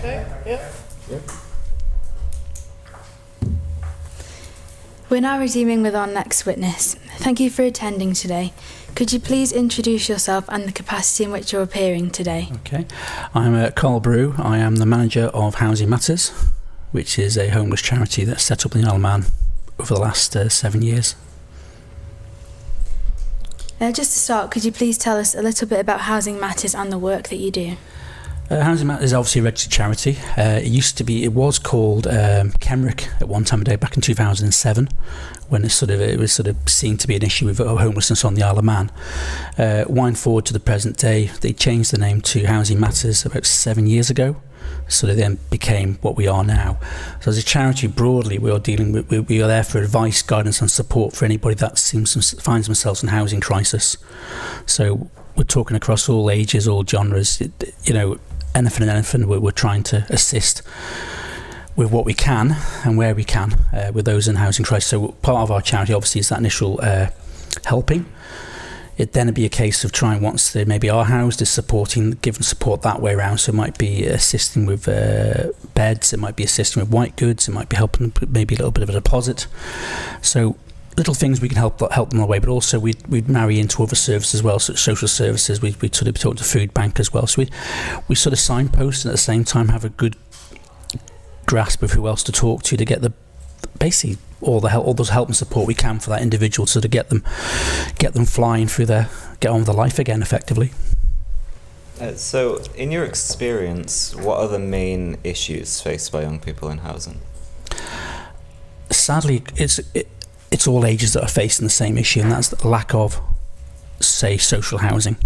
Okay, yeah. We're now resuming with our next witness. Thank you for attending today. Could you please introduce yourself and the capacity in which you're appearing today? Okay, I'm Carl Brew. I am the manager of Housing Matters, which is a homeless charity that's set up in the Isle of Man over the last 7 years. Just to start, could you please tell us a little bit about Housing Matters and the work that you do? Housing Matters is obviously a registered charity. It was called Kenrick at one time of day back in 2007, when it was seen to be an issue with homelessness on the Isle of Man. Wind forward to the present day, they changed the name to Housing Matters about 7 years ago. So they then became what we are now. So as a charity broadly, we are there for advice, guidance and support for anybody that finds themselves in housing crisis. So we're talking across all ages, all genres, anything and anything. We're trying to assist with what we can and where we can with those in housing crisis. So part of our charity obviously is that initial helping. It'd then be a case of trying, once they maybe are housed, is giving support that way around. So it might be assisting with beds, it might be assisting with white goods, it might be helping maybe a little bit of a deposit. So little things we can help them on the way, but also we'd marry into other services as well, so social services. We'd sort of talk to food bank as well. So we sort of signpost and at the same time have a good grasp of who else to talk to get basically all those help and support we can for that individual, so to get them flying through get on with their life again effectively. So in your experience, what are the main issues faced by young people in housing? Sadly, it's all ages that are facing the same issue, and that's the lack of, say, social housing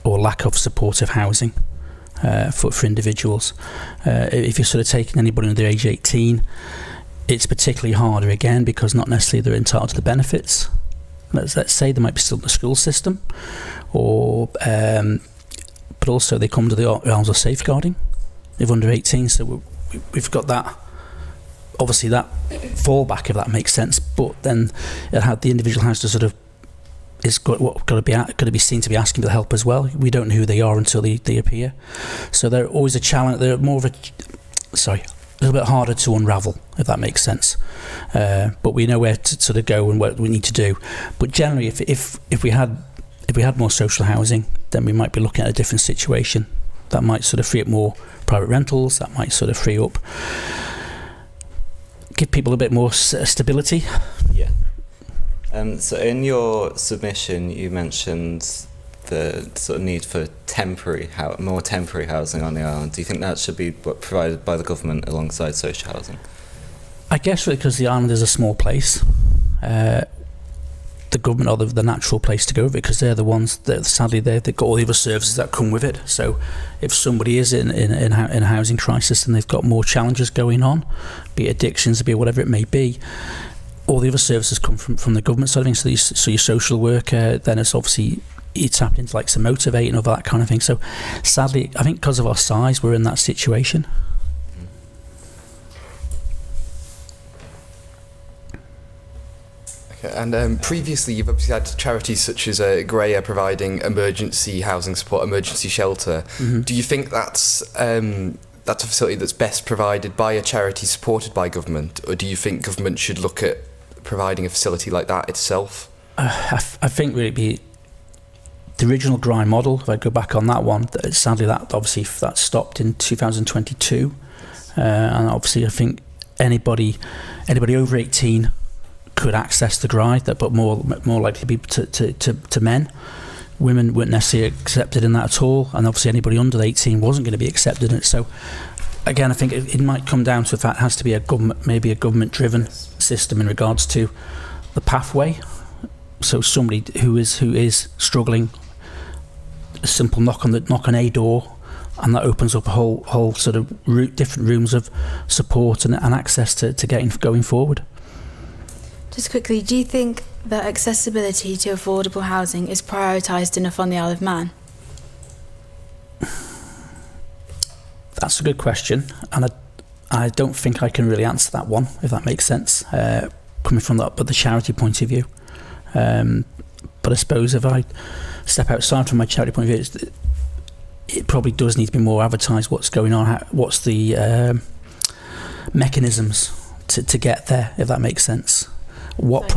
or lack of supportive housing for individuals. If you're sort of taking anybody under the age 18, it's particularly harder again because not necessarily they're entitled to the benefits. Let's say they might be still in the school system, but also they come to the arms of safeguarding. They're under 18, so we've got that. Obviously, that fallback, if that makes sense. But then the individual has to sort of got to be seen to be asking for help as well. We don't know who they are until they appear. So they're always a challenge. They're more of a little bit harder to unravel, if that makes sense. But we know where to sort of go and what we need to do. But generally, if we had more social housing, then we might be looking at a different situation. That might sort of free up more private rentals. That might sort of free up, give people a bit more stability. Yeah. So in your submission, you mentioned the sort of need for more temporary housing on the island. Do you think that should be provided by the government alongside social housing? I guess because the island is a small place, the government are the natural place to go, because they're the ones that sadly they've got all the other services that come with it. So if somebody is in a housing crisis and they've got more challenges going on, be it addictions, be it whatever it may be, all the other services come from the government side of things. So your social worker, then it's obviously it's happening to like some motivating or that kind of thing. So sadly, I think because of our size, we're in that situation. Okay, and previously you've obviously had charities such as Greya providing emergency housing support, emergency shelter. Mm-hmm. Do you think that's a facility that's best provided by a charity supported by government, or do you think government should look at providing a facility like that itself? I think really be the original Grind model. If I go back on that one, sadly that stopped in 2022, and obviously I think anybody over 18 could access the Grind, but more likely to be to men. Women weren't necessarily accepted in that at all, and obviously anybody under 18 wasn't going to be accepted in it. So again, I think it might come down to the fact it has to be a government-driven system in regards to the pathway. So somebody who is struggling, a simple knock on a door, and that opens up a whole sort of different rooms of support and access to going forward. Just quickly, do you think that accessibility to affordable housing is prioritised enough on the Isle of Man? That's a good question, and I don't think I can really answer that one, if that makes sense, coming from the charity point of view. But I suppose if I step outside from my charity point of view, it probably does need to be more advertised. What's going on? What's the mechanisms to get there? If that makes sense. What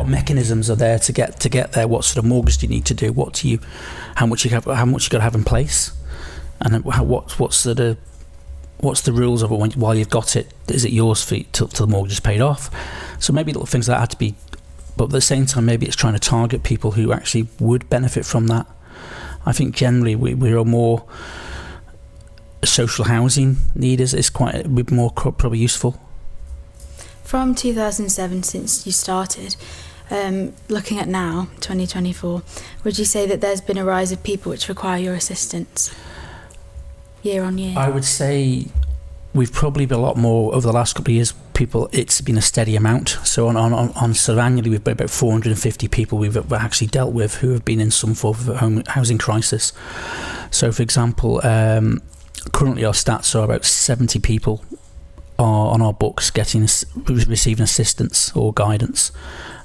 mechanisms are there to get there? What sort of mortgage do you need to do? How much you got to have in place, and what's the rules of it while you've got it? Is it yours till the mortgage is paid off? So maybe little things like that have to be, but at the same time, maybe it's trying to target people who actually would benefit from that. I think generally we're more social housing need is quite more probably useful. From 2007, since you started, looking at now, 2024, would you say that there's been a rise of people which require your assistance year on year? I would say we've probably been a lot more over the last couple of years. It's been a steady amount. So on sort of annually, we've been about 450 people we've actually dealt with who have been in some form of housing crisis. So, for example, currently our stats are about 70 people are on our books receiving assistance or guidance.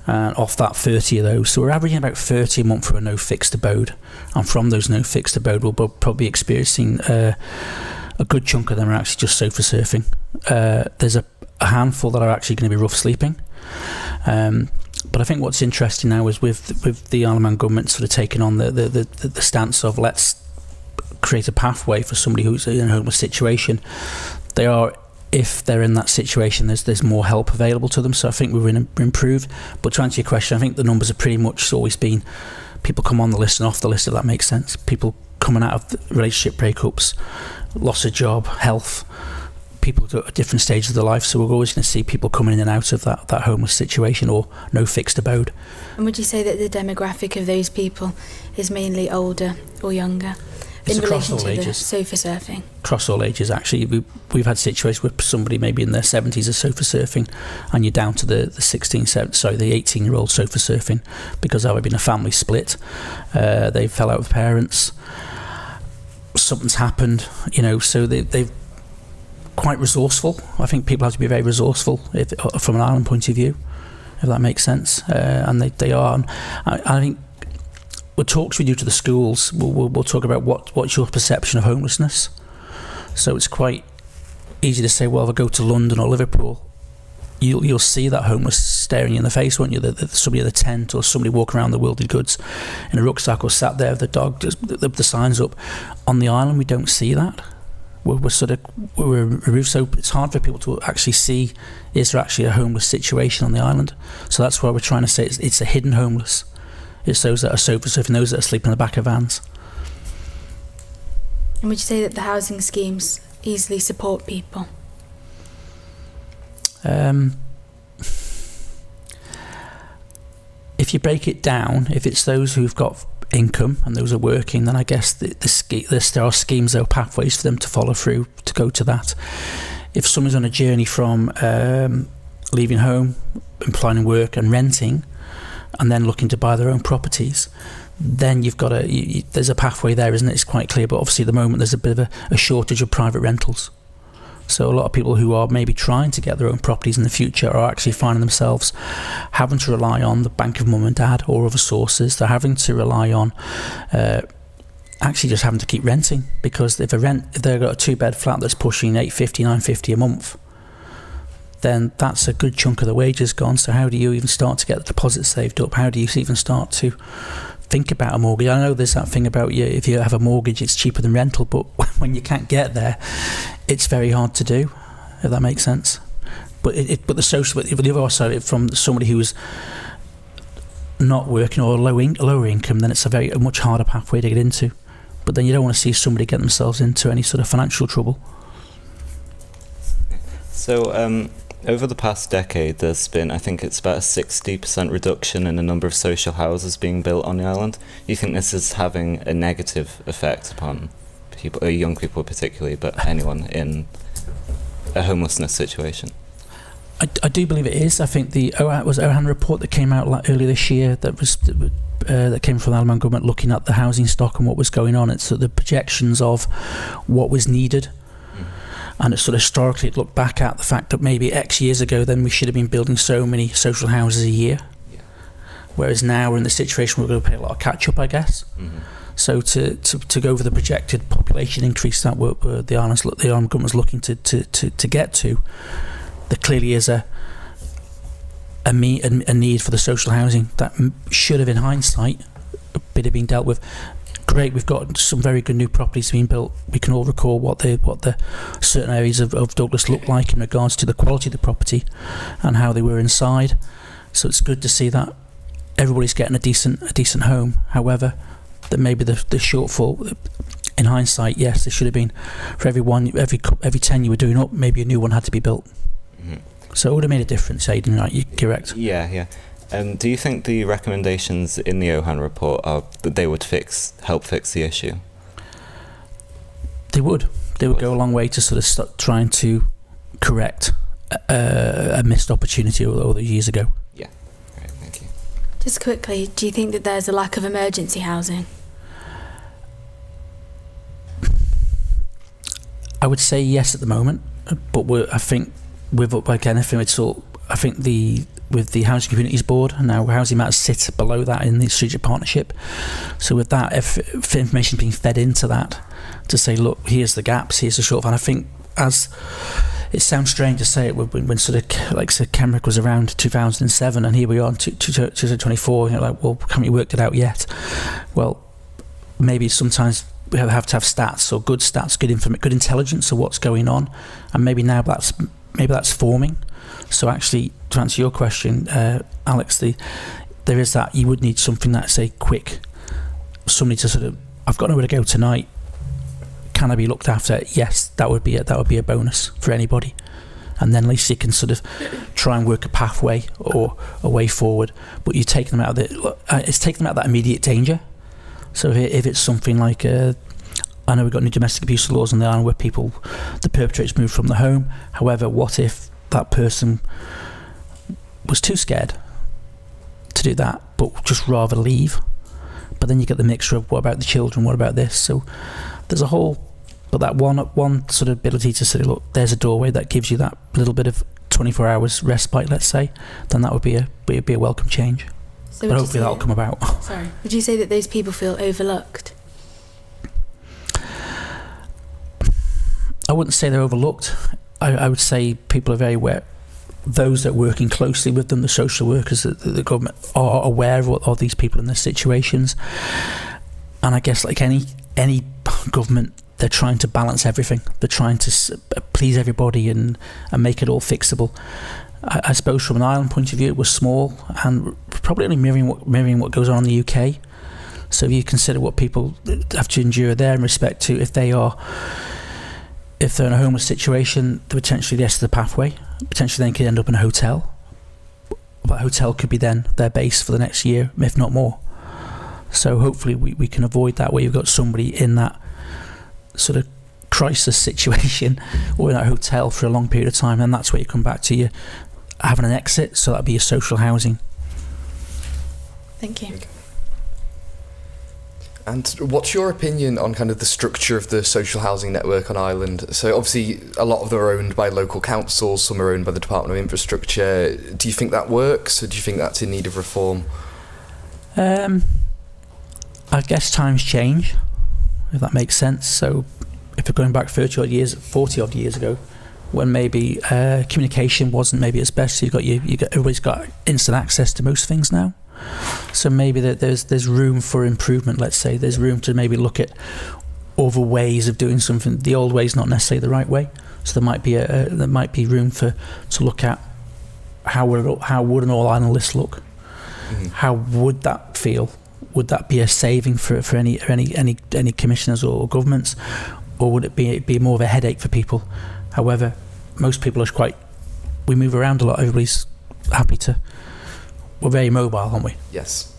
Off that, 30 of those. So we're averaging about 30 a month for a no fixed abode. And from those no fixed abode, we'll probably be experiencing a good chunk of them are actually just sofa surfing. There's a handful that are actually going to be rough sleeping. But I think what's interesting now is with the Isle of Man government sort of taking on the stance of let's create a pathway for somebody who's in a homeless situation. If they're in that situation, there's more help available to them. So I think we're improved. But to answer your question, I think the numbers are pretty much always been people come on the list and off the list, if that makes sense. People coming out of the relationship breakups, loss of job, health, people at different stages of their life. So we're always going to see people coming in and out of that homeless situation or no fixed abode. And would you say that the demographic of those people is mainly older or younger? It's in across relation all to ages. the sofa surfing? Across all ages, actually. We've had situations where somebody maybe in their 70s is sofa surfing, and you're down to the 18-year-old sofa surfing because there had been a family split. They fell out with parents. Something's happened, so they've quite resourceful. I think people have to be very resourceful from an island point of view, if that makes sense. And they are. And I think we'll talk to you to the schools. We'll talk about what's your perception of homelessness. So it's quite easy to say, well, if I go to London or Liverpool, you'll see that homeless staring you in the face, won't you? Somebody in a tent or somebody walking around the Wilded Goods in a rucksack or sat there with the dog, just the signs up. On the island, we don't see that. We're removed, so it's hard for people to actually see, is there actually a homeless situation on the island? So that's why we're trying to say it's a hidden homeless. It's those that are sofa surfing, those that are sleeping in the back of vans. And would you say that the housing schemes easily support people? If you break it down, if it's those who've got income and those are working, then I guess there are schemes, there are pathways for them to follow through to go to that. If someone's on a journey from leaving home, applying work and renting, and then looking to buy their own properties, then you've got there's a pathway there, isn't it? It's quite clear, but obviously at the moment there's a bit of a shortage of private rentals. So a lot of people who are maybe trying to get their own properties in the future are actually finding themselves having to rely on the bank of mum and dad or other sources. They're having to rely on actually just having to keep renting, because if they've got a 2-bed flat that's pushing £850, £950 a month, then that's a good chunk of the wages gone. So how do you even start to get the deposit saved up? How do you even start to think about a mortgage? I know there's that thing about if you have a mortgage, it's cheaper than rental, but when you can't get there, it's very hard to do, if that makes sense. But the other side, from somebody who's not working or lower income, then it's a much harder pathway to get into. But then you don't want to see somebody get themselves into any sort of financial trouble. So over the past decade, there's been, I think it's about a 60% reduction in the number of social houses being built on the island. You think this is having a negative effect upon people, young people particularly, but anyone in a homelessness situation? I do believe it is. I think the OHAN report that came out earlier this year that came from the Isle of Man government looking at the housing stock and what was going on. It's the projections of what was needed. And it's sort of historically looked back at the fact that maybe X years ago then we should have been building so many social houses a year. whereas now we're in the situation where we're going to play a lot of catch up, I guess. So to go for the projected population increase that the Ireland government was looking to get to, there clearly is a need for the social housing that should have, in hindsight, been dealt with. Great, we've got some very good new properties being built. We can all recall what the certain areas of Douglas look like in regards to the quality of the property and how they were inside. So it's good to see that everybody's getting a decent home. However, that maybe the shortfall, in hindsight, yes, there should have been, for every 10 you were doing up, maybe a new one had to be built. So it would have made a difference, Aidan, right? You're correct. Yeah. Do you think the recommendations in the Ohan report are that they would help fix the issue? They would go a long way to sort of start trying to correct a missed opportunity all the years ago. Yeah, great, thank you. Just quickly, do you think that there's a lack of emergency housing? I would say yes at the moment, but I think with the Housing Communities Board, and now Housing Matters sit below that in the Strategic Partnership. So with that, if information being fed into that to say, look, here's the gaps, here's the shortfall. And I think, as it sounds strange to say it when sort of, like I said, Kenrick was around 2007, and here we are in 2024, like, well, haven't you worked it out yet? Well, maybe sometimes we have to have stats, or good stats, good intelligence of what's going on, and maybe now that's forming. So actually, to answer your question, Alex, there is that. You would need something that's quick, somebody to sort of, I've got nowhere to go tonight, can I be looked after? Yes, that would be a bonus for anybody. And then at least you can sort of try and work a pathway or a way forward. But you take them out of it's taking them out of that immediate danger. So if it's something like, I know we've got new domestic abuse laws on the island where the perpetrators move from the home. However, what if that person was too scared to do that, but just rather leave? But then you get the mixture of, what about the children, what about this? So there's a whole, but that one sort of ability to sort of, look, there's a doorway that gives you that little bit of 24 hours respite, let's say, then that would be a welcome change. So but hopefully that'll come about. Sorry, would you say that those people feel overlooked? I wouldn't say they're overlooked. I would say people are very aware. Those that are working closely with them, the social workers, the government, are aware of these people in their situations. And I guess, like any government, they're trying to balance everything. They're trying to please everybody and make it all fixable. I suppose from an Ireland point of view, it was small and probably only mirroring what goes on in the UK. So if you consider what people have to endure there in respect to if they're in a homeless situation, potentially yes, the pathway, potentially then could end up in a hotel. That hotel could be then their base for the next year, if not more. So hopefully we can avoid that, where you've got somebody in that sort of crisis situation or in that hotel for a long period of time, and that's where you come back to you having an exit. So that'd be your social housing. Thank you. And what's your opinion on kind of the structure of the social housing network on Ireland? So obviously a lot of them are owned by local councils, some are owned by the Department of Infrastructure. Do you think that works, or do you think that's in need of reform? I guess times change, if that makes sense. So if you're going back 40 odd years ago, when maybe communication wasn't maybe its best, so everybody's got instant access to most things now. So maybe there's room for improvement. Let's say there's room to maybe look at other ways of doing something. The old way is not necessarily the right way. So there might be room to look at how would an all Ireland list look? Mm-hmm. How would that feel? Would that be a saving for any commissioners or governments, or would it be more of a headache for people? However, most people are we move around a lot. Everybody's happy to. We're very mobile, aren't we? Yes.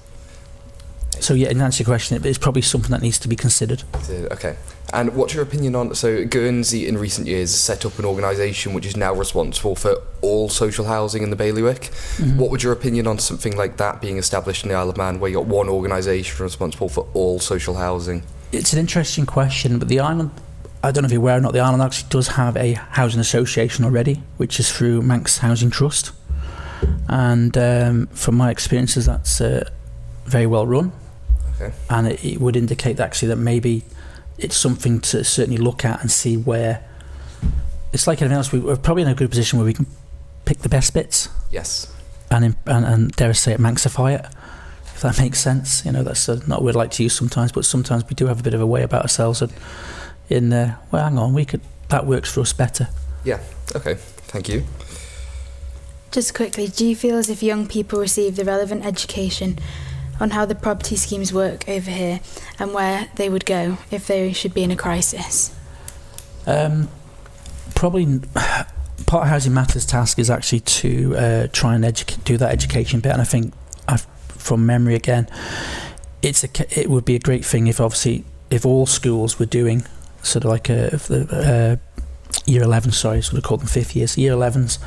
So yeah, in answer to your question, it's probably something that needs to be considered. Okay. And what's your opinion on, so Guernsey in recent years has set up an organisation which is now responsible for all social housing in the bailiwick. Mm-hmm. What would your opinion on something like that being established in the Isle of Man, where you've got one organisation responsible for all social housing? It's an interesting question, but the island, I don't know if you're aware or not, the island actually does have a housing association already, which is through Manx Housing Trust. and from my experiences, that's very well run. Okay. And it would indicate actually that maybe it's something to certainly look at and see where. It's like anything else. We're probably in a good position where we can pick the best bits. Yes. And dare I say it, Manxify it, if that makes sense. That's not a word I like to use sometimes, but sometimes we do have a bit of a way about ourselves. And well, hang on, that works for us better. Yeah. Okay. Thank you. Just quickly, do you feel as if young people receive the relevant education on how the property schemes work over here and where they would go if they should be in a crisis? Probably part of Housing Matters' task is actually to try and do that education bit, and I think from memory again, it would be a great thing if all schools were doing sort of like year 11, sorry, sort of call them fifth years, year 11s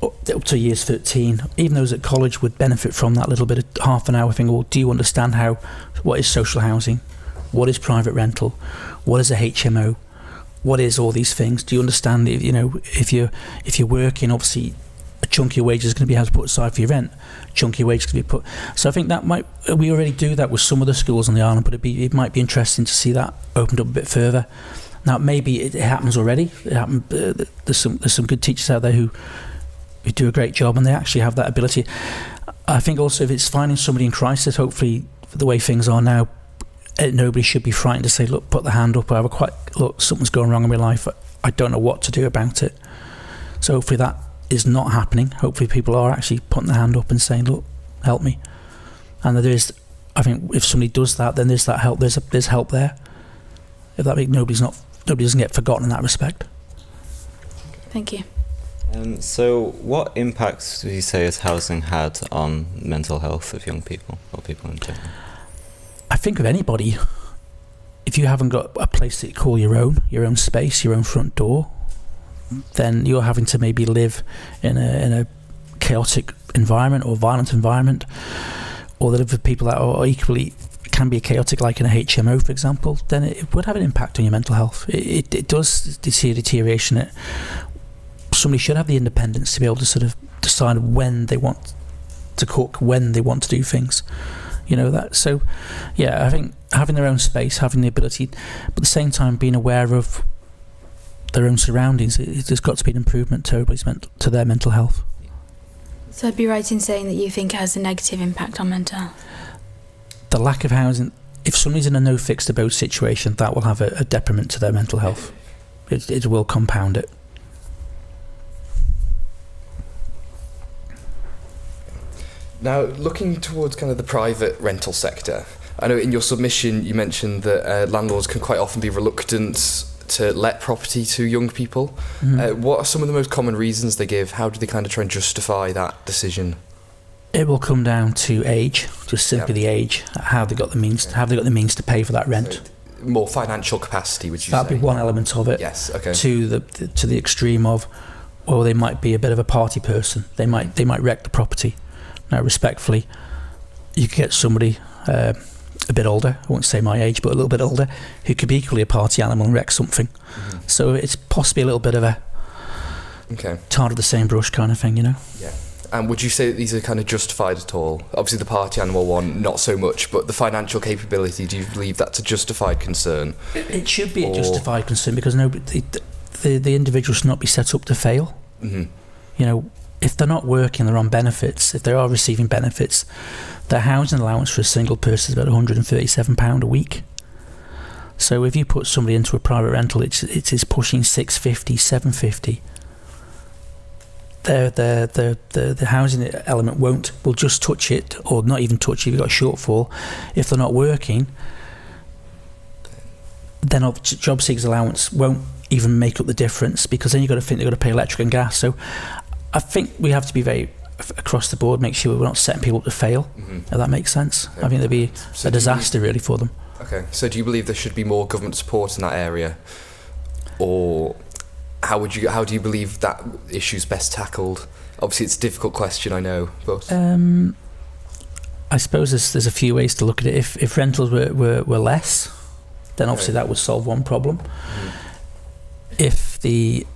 up to years 13, even those at college would benefit from that little bit of half an hour thing. Well, do you understand what is social housing, what is private rental, what is a HMO, what is all these things? Do you understand? If you're working, obviously a chunk of your wages is going to be able to put aside for your rent. A chunk of your wages can be put. So I think we already do that with some of the schools on the island, but it might be interesting to see that opened up a bit further. Now maybe it happens already. There's some good teachers out there who do a great job, and they actually have that ability. I think also if it's finding somebody in crisis, hopefully the way things are now, nobody should be frightened to say, look, put the hand up, look, something's going wrong in my life, I don't know what to do about it. So hopefully that is not happening. Hopefully people are actually putting their hand up and saying, look, help me. And I think if somebody does that, then there's that help, there's help there. If that means nobody doesn't get forgotten in that respect. Thank you. So what impacts do you say has housing had on mental health of young people or people in general? I think of anybody, if you haven't got a place that you call your own space, your own front door, then you're having to maybe live in a chaotic environment or violent environment, or live with people that are equally can be chaotic, like in a HMO, for example. Then it would have an impact on your mental health. It does see a deterioration. Somebody should have the independence to be able to sort of decide when they want to cook, when they want to do things. That. So, yeah, I think having their own space, having the ability, but at the same time being aware of their own surroundings, there's got to be an improvement to their mental health. So I'd be right in saying that you think it has a negative impact on mental health? The lack of housing, if somebody's in a no fixed abode situation, that will have a detriment to their mental health. It will compound it. Now, looking towards kind of the private rental sector, I know in your submission you mentioned that landlords can quite often be reluctant to let property to young people. Mm-hmm. What are some of the most common reasons they give? How do they kind of try and justify that decision? It will come down to age, just simply the age. Have they got the means to pay for that rent? So more financial capacity, would you say? That'd be one element of it. Yes. Okay. To the extreme of, well, they might be a bit of a party person. They might wreck the property. Now, respectfully, you could get somebody a bit older, I won't say my age, but a little bit older, who could be equally a party animal and wreck something. Mm-hmm. So it's possibly a little bit of a tarred with the same brush kind of thing, Yeah. And would you say that these are kind of justified at all? Obviously the party animal one, not so much, but the financial capability, do you believe that's a justified concern? It should be a justified concern, because the individual should not be set up to fail. Mm-hmm. If they're not working, they're on benefits. If they are receiving benefits, their housing allowance for a single person is about £137 a week. So if you put somebody into a private rental, it's pushing £650, £750. The housing element will just touch it, or not even touch it if you've got a shortfall. If they're not working, then job seekers allowance won't even make up the difference, because then you've got to think they've got to pay electric and gas. So I think we have to be very across the board, make sure we're not setting people up to fail. Mm-hmm. If that makes sense. Okay. I think there'd be a disaster really for them. Okay, so do you believe there should be more government support in that area, or how do you believe that issue's best tackled? Obviously, it's a difficult question, I know, but I suppose there's a few ways to look at it. If rentals were less, then obviously that would solve one problem. Mm-hmm. If the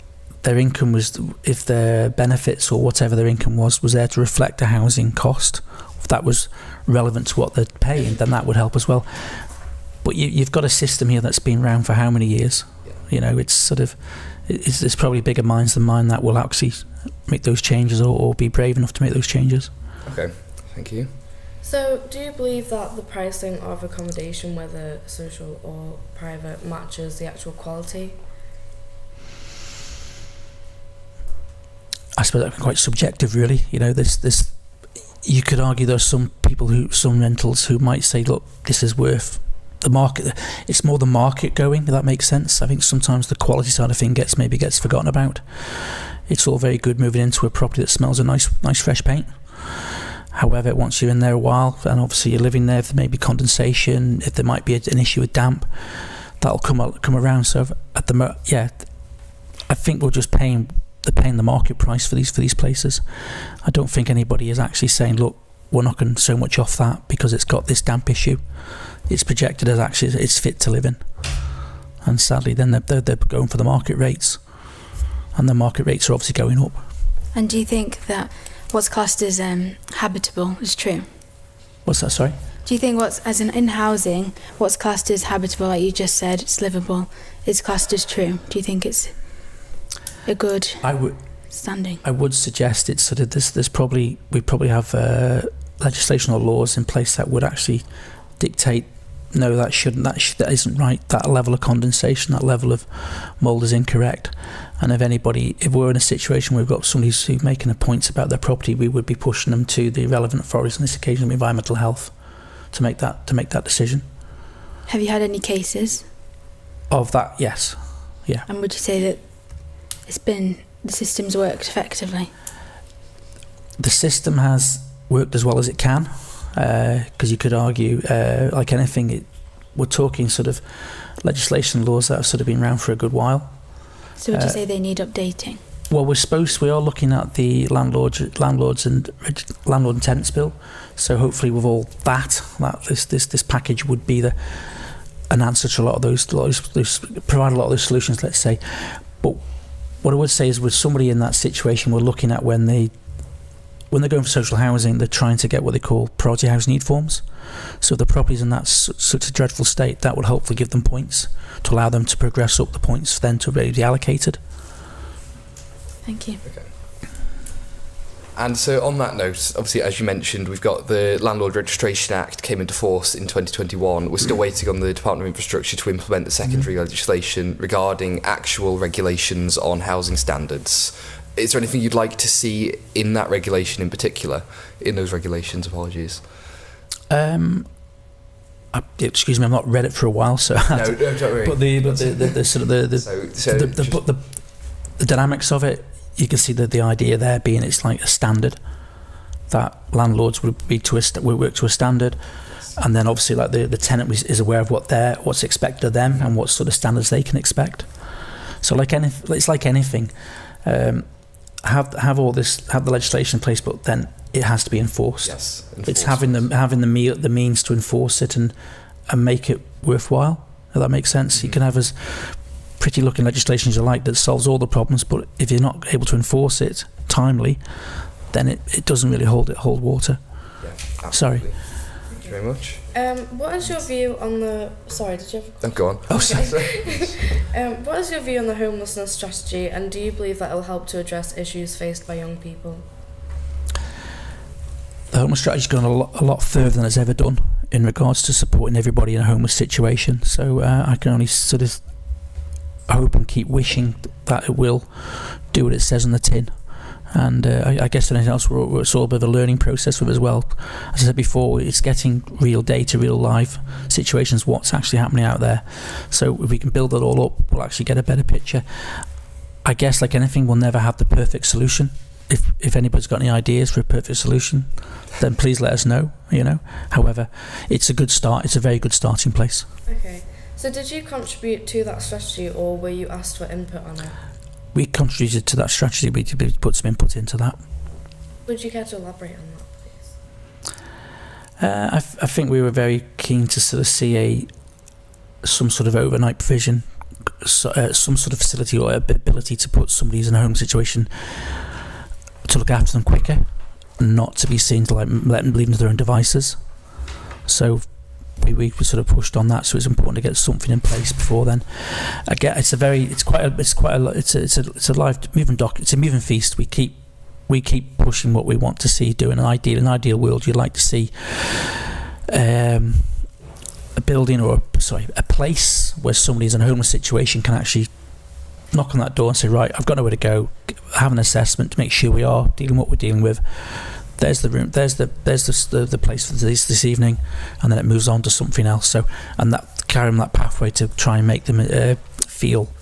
their income was, if their benefits or whatever their income was there to reflect a housing cost, if that was relevant to what they're paying, then that would help as well. But you've got a system here that's been around for how many years? It's sort of, it's probably bigger minds than mine that will actually make those changes or be brave enough to make those changes. Okay, thank you. So, do you believe that the pricing of accommodation, whether social or private, matches the actual quality? I suppose that's quite subjective, really. There's you could argue there's some rentals who might say, look, this is worth the market. It's more the market going, if that makes sense. I think sometimes the quality side of thing gets forgotten about. It's all very good moving into a property that smells of nice fresh paint. However, once you're in there a while, and obviously you're living there, if there may be condensation, if there might be an issue with damp, that'll come around. So at the I think we're just paying the market price for these places. I don't think anybody is actually saying, look, we're knocking so much off that because it's got this damp issue. It's projected as actually it's fit to live in, and sadly, then they're going for the market rates, and the market rates are obviously going up. And do you think that what's classed as habitable is true? What's that? Sorry. Do you think in housing, what's classed as habitable, like you just said, it's livable, is classed as true? Do you think it's a good standing? I would suggest it's sort of we probably have legislation or laws in place that would actually dictate, no, that isn't right, that level of condensation, that level of mould is incorrect. And if we're in a situation where we've got somebody who's making a point about their property, we would be pushing them to the relevant authorities, in this occasion environmental health, to make that decision. Have you had any cases of that? Yes. Yeah. And would you say that the system's worked effectively? The system has worked as well as it can, because you could argue, like anything, we're talking sort of legislation laws that have sort of been around for a good while. So would you say they need updating? Well, we are looking at the landlord and tenants bill. So hopefully, with all that this package would be an answer to a lot of those provide a lot of those solutions. Let's say, but what I would say is, with somebody in that situation, we're looking at when they're going for social housing, they're trying to get what they call priority house need forms. So if the property's in that such a dreadful state, that will hopefully give them points to allow them to progress up the points, then to be allocated. Thank you. Okay. And so on that note, obviously, as you mentioned, we've got the Landlord Registration Act came into force in 2021. We're still waiting on the Department of Infrastructure to implement the secondary legislation regarding actual regulations on housing standards. Is there anything you'd like to see in that regulation in particular? In those regulations, apologies. Excuse me, I've not read it for a while, so. No, don't worry. But the sort of the dynamics of it, you can see that the idea there being it's like a standard that landlords would work to a standard, and then obviously like the tenant is aware of what's expected of them and what sort of standards they can expect. So it's like anything. Have the legislation in place, but then it has to be enforced. Yes, it's having the means to enforce it and make it worthwhile. If that makes sense. Mm-hmm. You can have as pretty looking legislation as you like that solves all the problems, but if you're not able to enforce it timely, then it doesn't really hold water. Yeah, absolutely. Sorry. Thank you very much. What is your view on the... Sorry, did you have a question? Oh, go on. Oh, sorry. What is your view on the homelessness strategy, and do you believe that it will help to address issues faced by young people? The homeless strategy's gone a lot further than it's ever done in regards to supporting everybody in a homeless situation. So I can only sort of hope and keep wishing that it will do what it says on the tin. And I guess anything else, it's all a bit of a learning process with it as well. As I said before, it's getting real data, real live situations, what's actually happening out there. So if we can build that all up, we'll actually get a better picture. I guess like anything, we'll never have the perfect solution. If anybody's got any ideas for a perfect solution, then please let us know. However, it's a good start. It's a very good starting place. Okay. So did you contribute to that strategy, or were you asked for input on it? We contributed to that strategy. We put some input into that. Would you care to elaborate on that, please? I think we were very keen to sort of see some sort of overnight provision some sort of facility or ability to put somebody who's in a home situation to look after them quicker, not to be seen to like let them leave them to their own devices. So we sort of pushed on that. So it's important to get something in place before then. Again, it's a moving feast. We keep pushing what we want to see do. In an ideal world, you'd like to see a building or a place where somebody's in a homeless situation can actually knock on that door and say, right, I've got nowhere to go, have an assessment to make sure we are dealing what we're dealing with. There's the room, there's the place for this evening, and then it moves on to something else. So, and that carry them that pathway to try and make them feel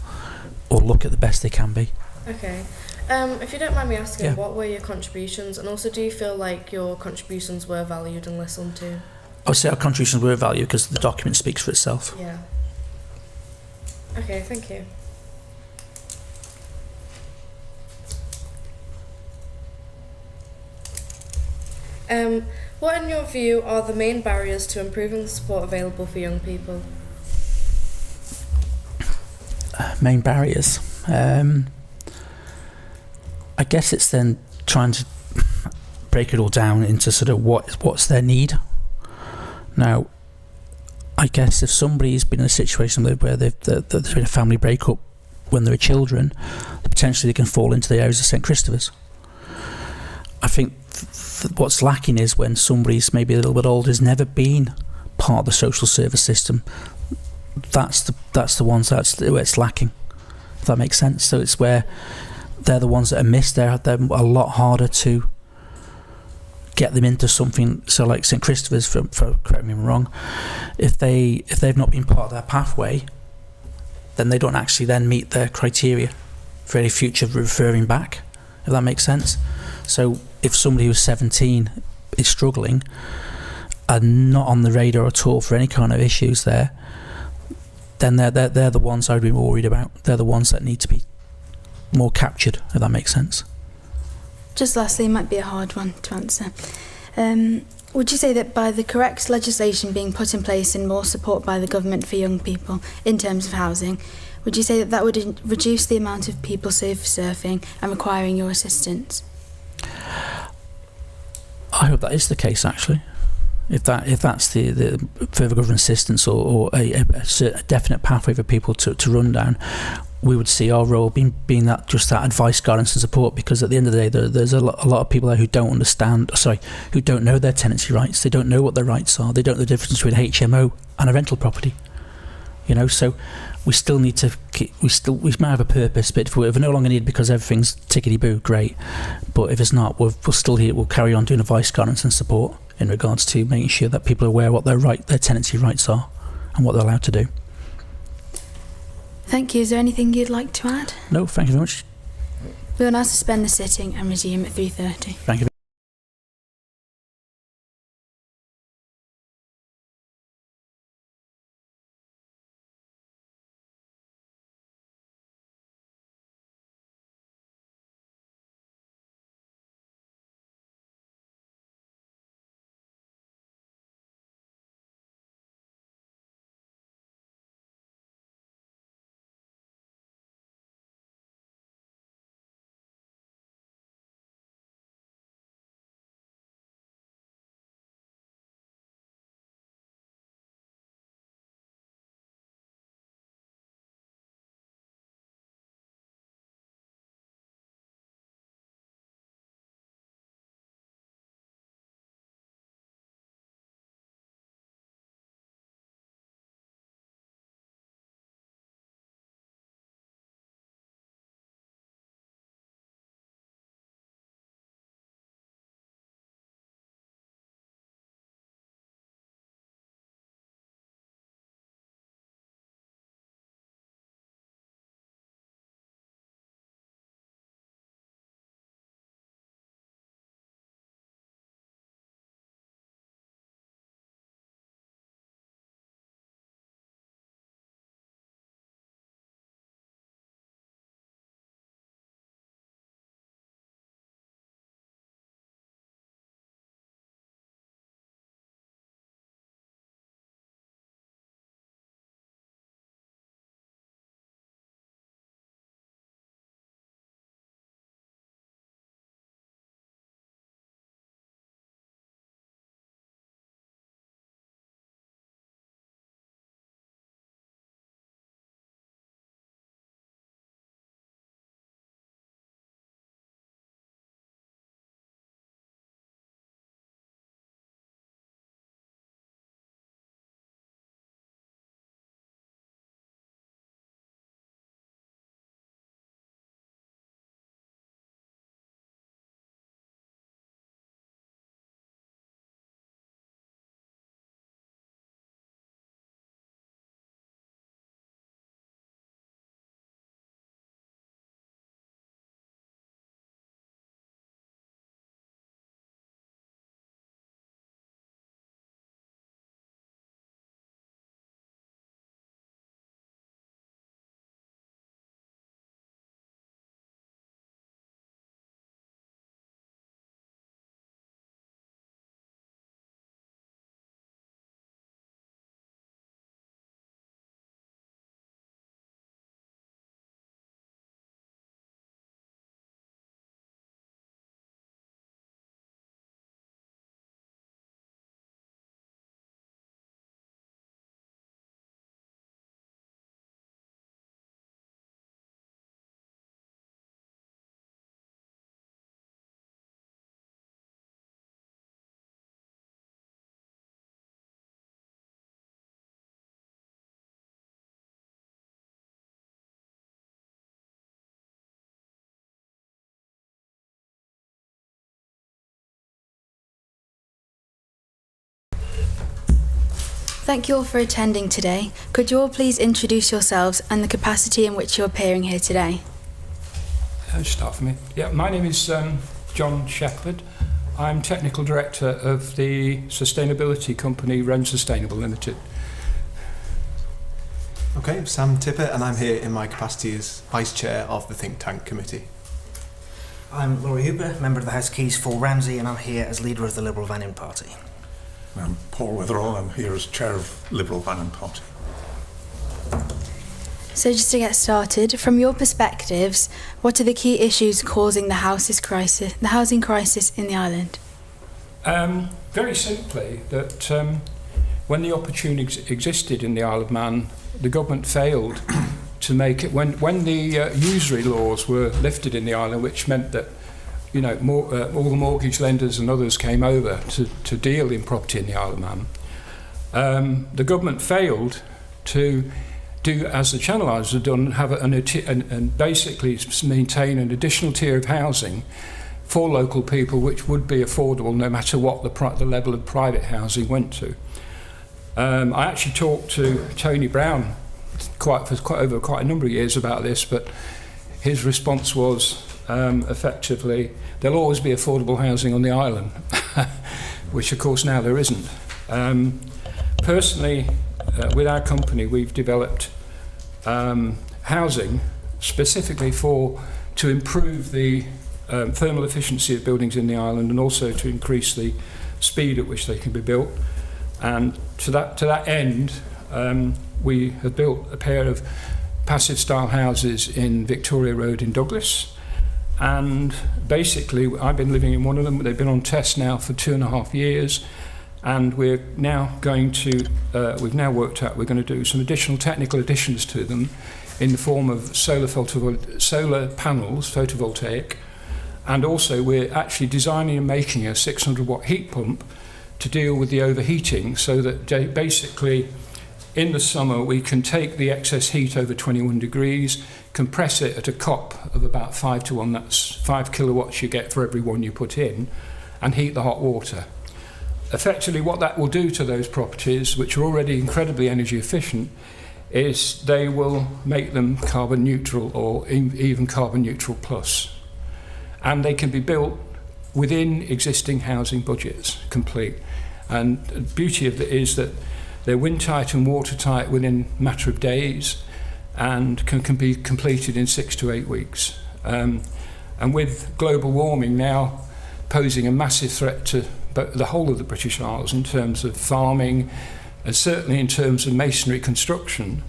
or look at the best they can be. Okay. If you don't mind me asking, Yeah. what were your contributions, and also do you feel like your contributions were valued and listened to? I would say our contributions were valued because the document speaks for itself. Yeah. Okay, thank you. What in your view are the main barriers to improving the support available for young people? Main barriers. I guess it's then trying to break it all down into sort of what's their need. Now, I guess if somebody's been in a situation where there's been a family breakup when they were children, potentially they can fall into the areas of St Christopher's. I think what's lacking is when somebody's maybe a little bit older, has never been part of the social service system. That's the ones where it's lacking. If that makes sense. So it's where they're the ones that are missed. They're a lot harder to get them into something. So like St Christopher's, for correct me if I'm wrong, if they've not been part of their pathway, then they don't actually then meet their criteria for any future referring back. If that makes sense. So if somebody who's 17 is struggling and not on the radar at all for any kind of issues there, then they're the ones I'd be more worried about. They're the ones that need to be more captured, if that makes sense. Just lastly, it might be a hard one to answer. Would you say that by the correct legislation being put in place and more support by the government for young people in terms of housing, would you say that would reduce the amount of people surfing and requiring your assistance? I hope that is the case, actually. If that's the further government assistance or a definite pathway for people to run down, we would see our role being that just that advice, guidance and support, because at the end of the day there's a lot of people there who don't who don't know their tenancy rights. They don't know what their rights are. They don't know the difference between a HMO and a rental property. So we still need to we might have a purpose, but if we're no longer needed because everything's tickety-boo, great. But if it's not, we're still here. We'll carry on doing advice, guidance and support in regards to making sure that people are aware what their tenancy rights are and what they're allowed to do. Thank you. Is there anything you'd like to add? No, thank you very much. We will now suspend the sitting and resume at 3:30. Thank you. Thank you all for attending today. Could you all please introduce yourselves and the capacity in which you're appearing here today? Start for me. Yeah, my name is John Shepherd. I'm Technical Director of the sustainability company Wren Sustainable Limited. Okay, Sam Tippett, and I'm here in my capacity as Vice Chair of the Think Tank Committee. I'm Laurie Hooper, member of the House of Keys for Ramsey, and I'm here as leader of the Liberal Vannin Party. I'm Paul Witherall. I'm here as Chair of Liberal Vannin Party. So just to get started, from your perspectives, what are the key issues causing the housing crisis in the island? Very simply, that when the opportunity existed in the Isle of Man, the government failed to make it. When the usury laws were lifted in the island, which meant that all the mortgage lenders and others came over to deal in property in the Isle of Man, the government failed to do as the Channel Islands have done, have and basically maintain an additional tier of housing for local people, which would be affordable no matter what the level of private housing went to. I actually talked to Tony Brown over quite a number of years about this, but his response was effectively, there'll always be affordable housing on the island, which of course now there isn't. Personally, with our company, we've developed housing specifically to improve the thermal efficiency of buildings in the island, and also to increase the speed at which they can be built. And to that end, we have built a pair of passive style houses in Victoria Road in Douglas. And basically, I've been living in one of them. They've been on test now for 2.5 years. And we're now going to, we've now worked out we're going to do some additional technical additions to them in the form of solar panels, photovoltaic. And also we're actually designing and making a 600 watt heat pump to deal with the overheating, so that basically in the summer we can take the excess heat over 21 degrees, compress it at a COP of about 5 to 1, that's 5 kilowatts you get for every one you put in, and heat the hot water. Effectively what that will do to those properties, which are already incredibly energy efficient, is they will make them carbon neutral, or even carbon neutral plus. And they can be built within existing housing budgets, complete. And the beauty of it is that they're wind tight and watertight within a matter of days, and can be completed in 6 to 8 weeks. And with global warming now posing a massive threat to the whole of the British Isles in terms of farming, and certainly in terms of masonry construction,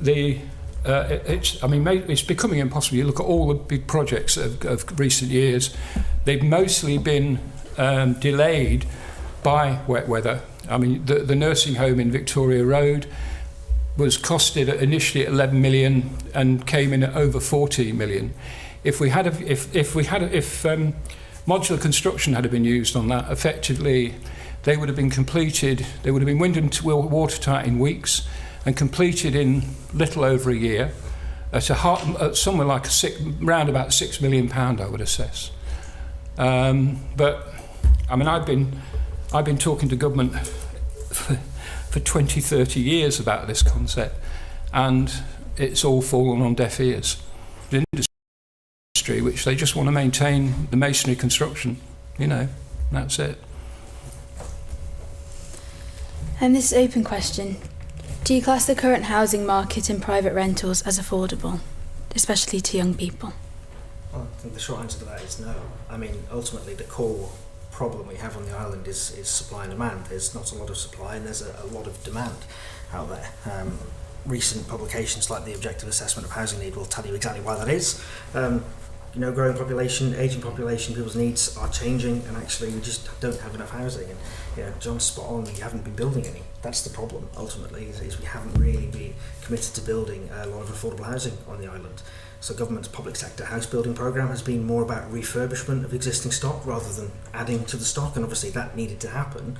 it's becoming impossible. You look at all the big projects of recent years, they've mostly been delayed by wet weather. I mean, the nursing home in Victoria Road was costed initially at 11 million and came in at over 14 million. If modular construction had been used on that, effectively they would have been completed, they would have been wind and watertight in weeks and completed in little over a year at somewhere like round about £6 million, I would assess. But I mean, I've been talking to government for 20, 30 years about this concept, and it's all fallen on deaf ears. The industry, which they just want to maintain the masonry construction, that's it. And this is an open question. Do you class the current housing market in private rentals as affordable, especially to young people? Well, I think the short answer to that is no. I mean, ultimately the core problem we have on the island is supply and demand. There's not a lot of supply and there's a lot of demand out there. Recent publications like the Objective Assessment of Housing Need will tell you exactly why that is. Growing population, aging population, people's needs are changing, and actually we just don't have enough housing. And John's spot on, we haven't been building any. That's the problem, ultimately, is we haven't really been committed to building a lot of affordable housing on the island. So government's public sector house building programme has been more about refurbishment of existing stock rather than adding to the stock, and obviously that needed to happen.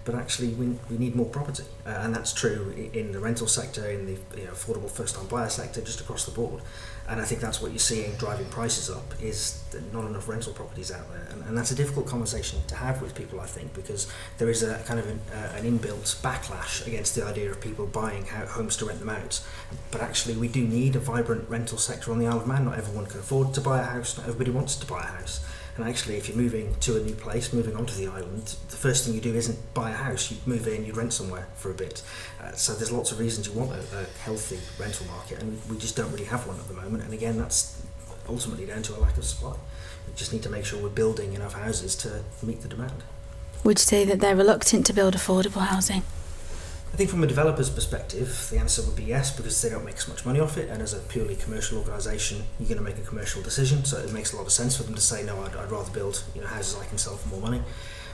but actually we need more property, and that's true in the rental sector, in the affordable first-time buyer sector, just across the board. And I think that's what you're seeing driving prices up, is that not enough rental properties out there, and that's a difficult conversation to have with people, I think, because there is a kind of an inbuilt backlash against the idea of people buying homes to rent them out. But actually we do need a vibrant rental sector on the Isle of Man. Not everyone can afford to buy a house, not everybody wants to buy a house. And actually, if you're moving to a new place, moving onto the island, the first thing you do isn't buy a house. You move in, you rent somewhere for a bit. So there's lots of reasons you want a healthy rental market, and we just don't really have one at the moment. And again, that's ultimately down to a lack of supply. We just need to make sure we're building enough houses to meet the demand. Would you say that they're reluctant to build affordable housing? I think from a developer's perspective, the answer would be yes, because they don't make as much money off it, and as a purely commercial organisation, you're going to make a commercial decision, so it makes a lot of sense for them to say, no, I'd rather build houses I can sell for more money.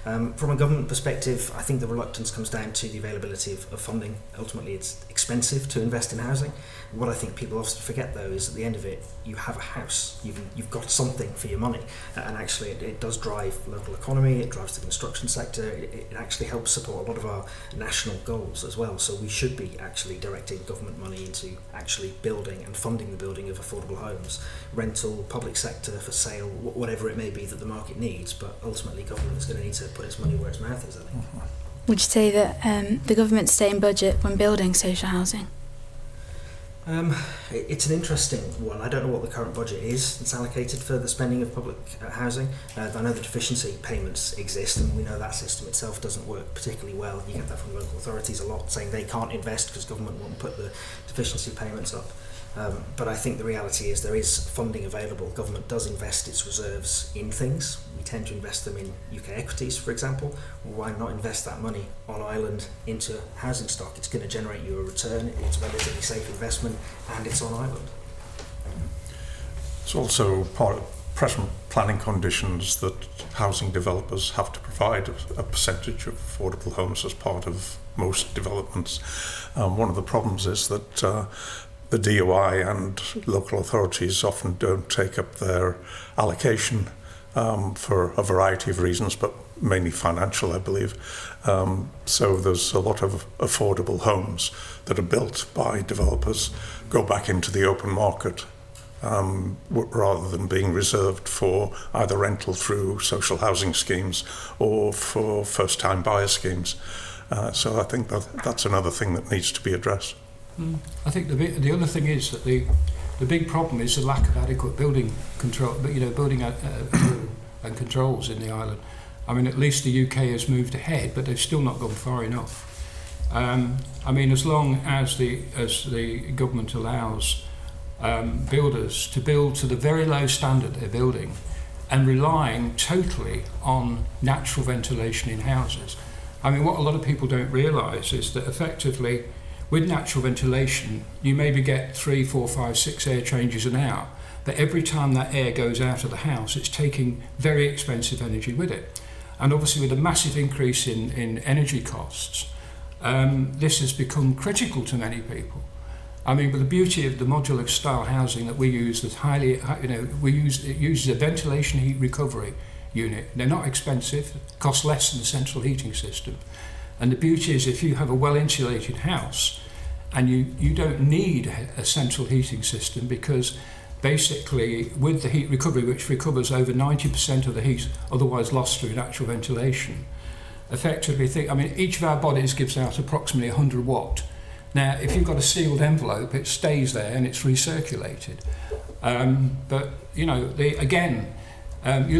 From a government perspective, I think the reluctance comes down to the availability of funding. Ultimately, it's expensive to invest in housing. What I think people often forget, though, is at the end of it, you have a house. You've got something for your money. And actually, it does drive local economy, it drives the construction sector, it actually helps support a lot of our national goals as well. So we should be actually directing government money into actually building and funding the building of affordable homes, rental, public sector, for sale, whatever it may be that the market needs. But ultimately, government is going to need to put its money where its mouth is, I think. Would you say that the government stay in budget when building social housing? It's an interesting one. I don't know what the current budget is that's allocated for the spending of public housing. I know the deficiency payments exist, and we know that system itself doesn't work particularly well. You get that from local authorities a lot, saying they can't invest because government won't put the deficiency payments up. But I think the reality is there is funding available. Government does invest its reserves in things. We tend to invest them in UK equities, for example. Why not invest that money on island into housing stock? It's going to generate you a return, it's a relatively safe investment, and it's on island. It's also part of present planning conditions that housing developers have to provide a percentage of affordable homes as part of most developments. One of the problems is that the DOI and local authorities often don't take up their allocation for a variety of reasons, but mainly financial, I believe. So there's a lot of affordable homes that are built by developers go back into the open market rather than being reserved for either rental through social housing schemes or for first-time buyer schemes. So I think that's another thing that needs to be addressed. I think the other thing is that the big problem is the lack of adequate building control, building and controls in the island. I mean, at least the UK has moved ahead, but they've still not gone far enough. I mean, as long as the government allows builders to build to the very low standard they're building and relying totally on natural ventilation in houses. I mean, what a lot of people don't realise is that effectively, with natural ventilation, you maybe get 3, 4, 5, 6 air changes an hour, but every time that air goes out of the house, it's taking very expensive energy with it. And obviously with a massive increase in energy costs, this has become critical to many people. I mean, but the beauty of the modular style housing that we use is it uses a ventilation heat recovery unit. They're not expensive, cost less than the central heating system. And the beauty is if you have a well-insulated house and you don't need a central heating system, because basically with the heat recovery, which recovers over 90% of the heat otherwise lost through natural ventilation, effectively, each of our bodies gives out approximately 100 watt. Now, if you've got a sealed envelope, it stays there and it's recirculated. But, you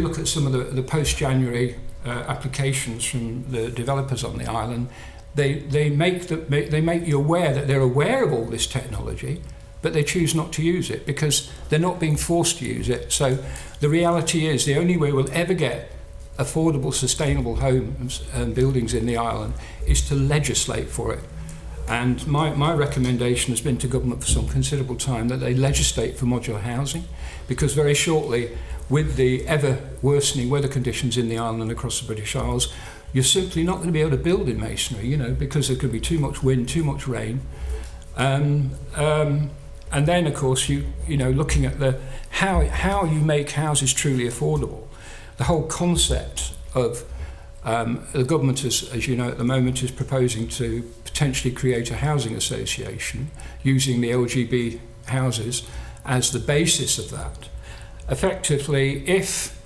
look at some of the post-January applications from the developers on the island, they make you aware that they're aware of all this technology, but they choose not to use it because they're not being forced to use it. So the reality is the only way we'll ever get affordable, sustainable homes and buildings in the island is to legislate for it. And my recommendation has been to government for some considerable time that they legislate for modular housing, because very shortly, with the ever worsening weather conditions in the island and across the British Isles, you're simply not going to be able to build in masonry, because there could be too much wind, too much rain. And then, of course, looking at how you make houses truly affordable, the whole concept of The government, as you know, at the moment is proposing to potentially create a housing association using the LGB houses as the basis of that. Effectively, if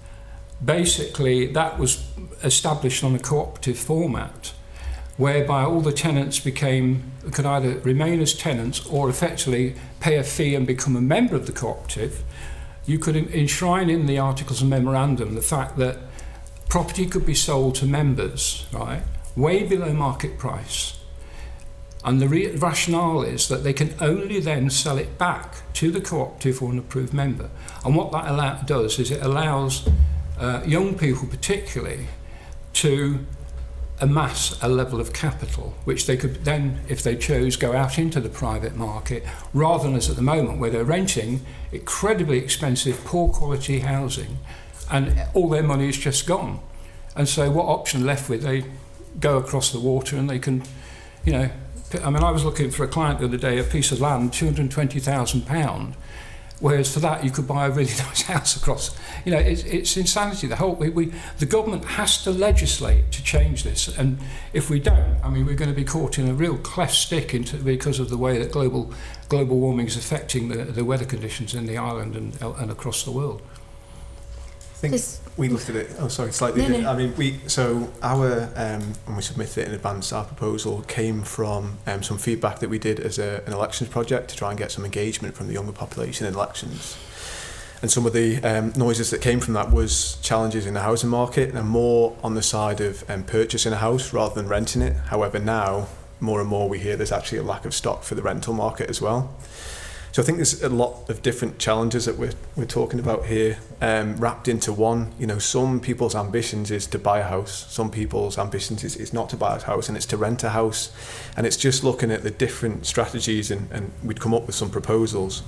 basically that was established on a cooperative format, whereby all the tenants could either remain as tenants or effectively pay a fee and become a member of the cooperative, you could enshrine in the Articles of Memorandum the fact that property could be sold to members, right, way below market price. And the rationale is that they can only then sell it back to the cooperative or an approved member. And what that does is it allows young people particularly to amass a level of capital which they could then, if they chose, go out into the private market, rather than as at the moment where they're renting incredibly expensive, poor quality housing and all their money is just gone. And so what option left with? They go across the water and they can, you know, I mean, I was looking for a client the other day, a piece of land, £220,000, whereas for that you could buy a really nice house across. You know, it's insanity. The government has to legislate to change this, and if we don't, I mean, we're going to be caught in a real cleft stick because of the way that global warming is affecting the weather conditions in the island and across the world. I think we looked at it. Oh, sorry, slightly. No. I mean, our when we submitted it in advance, our proposal came from some feedback that we did as an elections project to try and get some engagement from the younger population in elections. And some of the noises that came from that was challenges in the housing market and more on the side of purchasing a house rather than renting it. However, now more and more we hear there's actually a lack of stock for the rental market as well. So I think there's a lot of different challenges that we're talking about here, wrapped into one. You know, some people's ambitions is to buy a house. Some people's ambitions is not to buy a house and it's to rent a house. And it's just looking at the different strategies and we'd come up with some proposals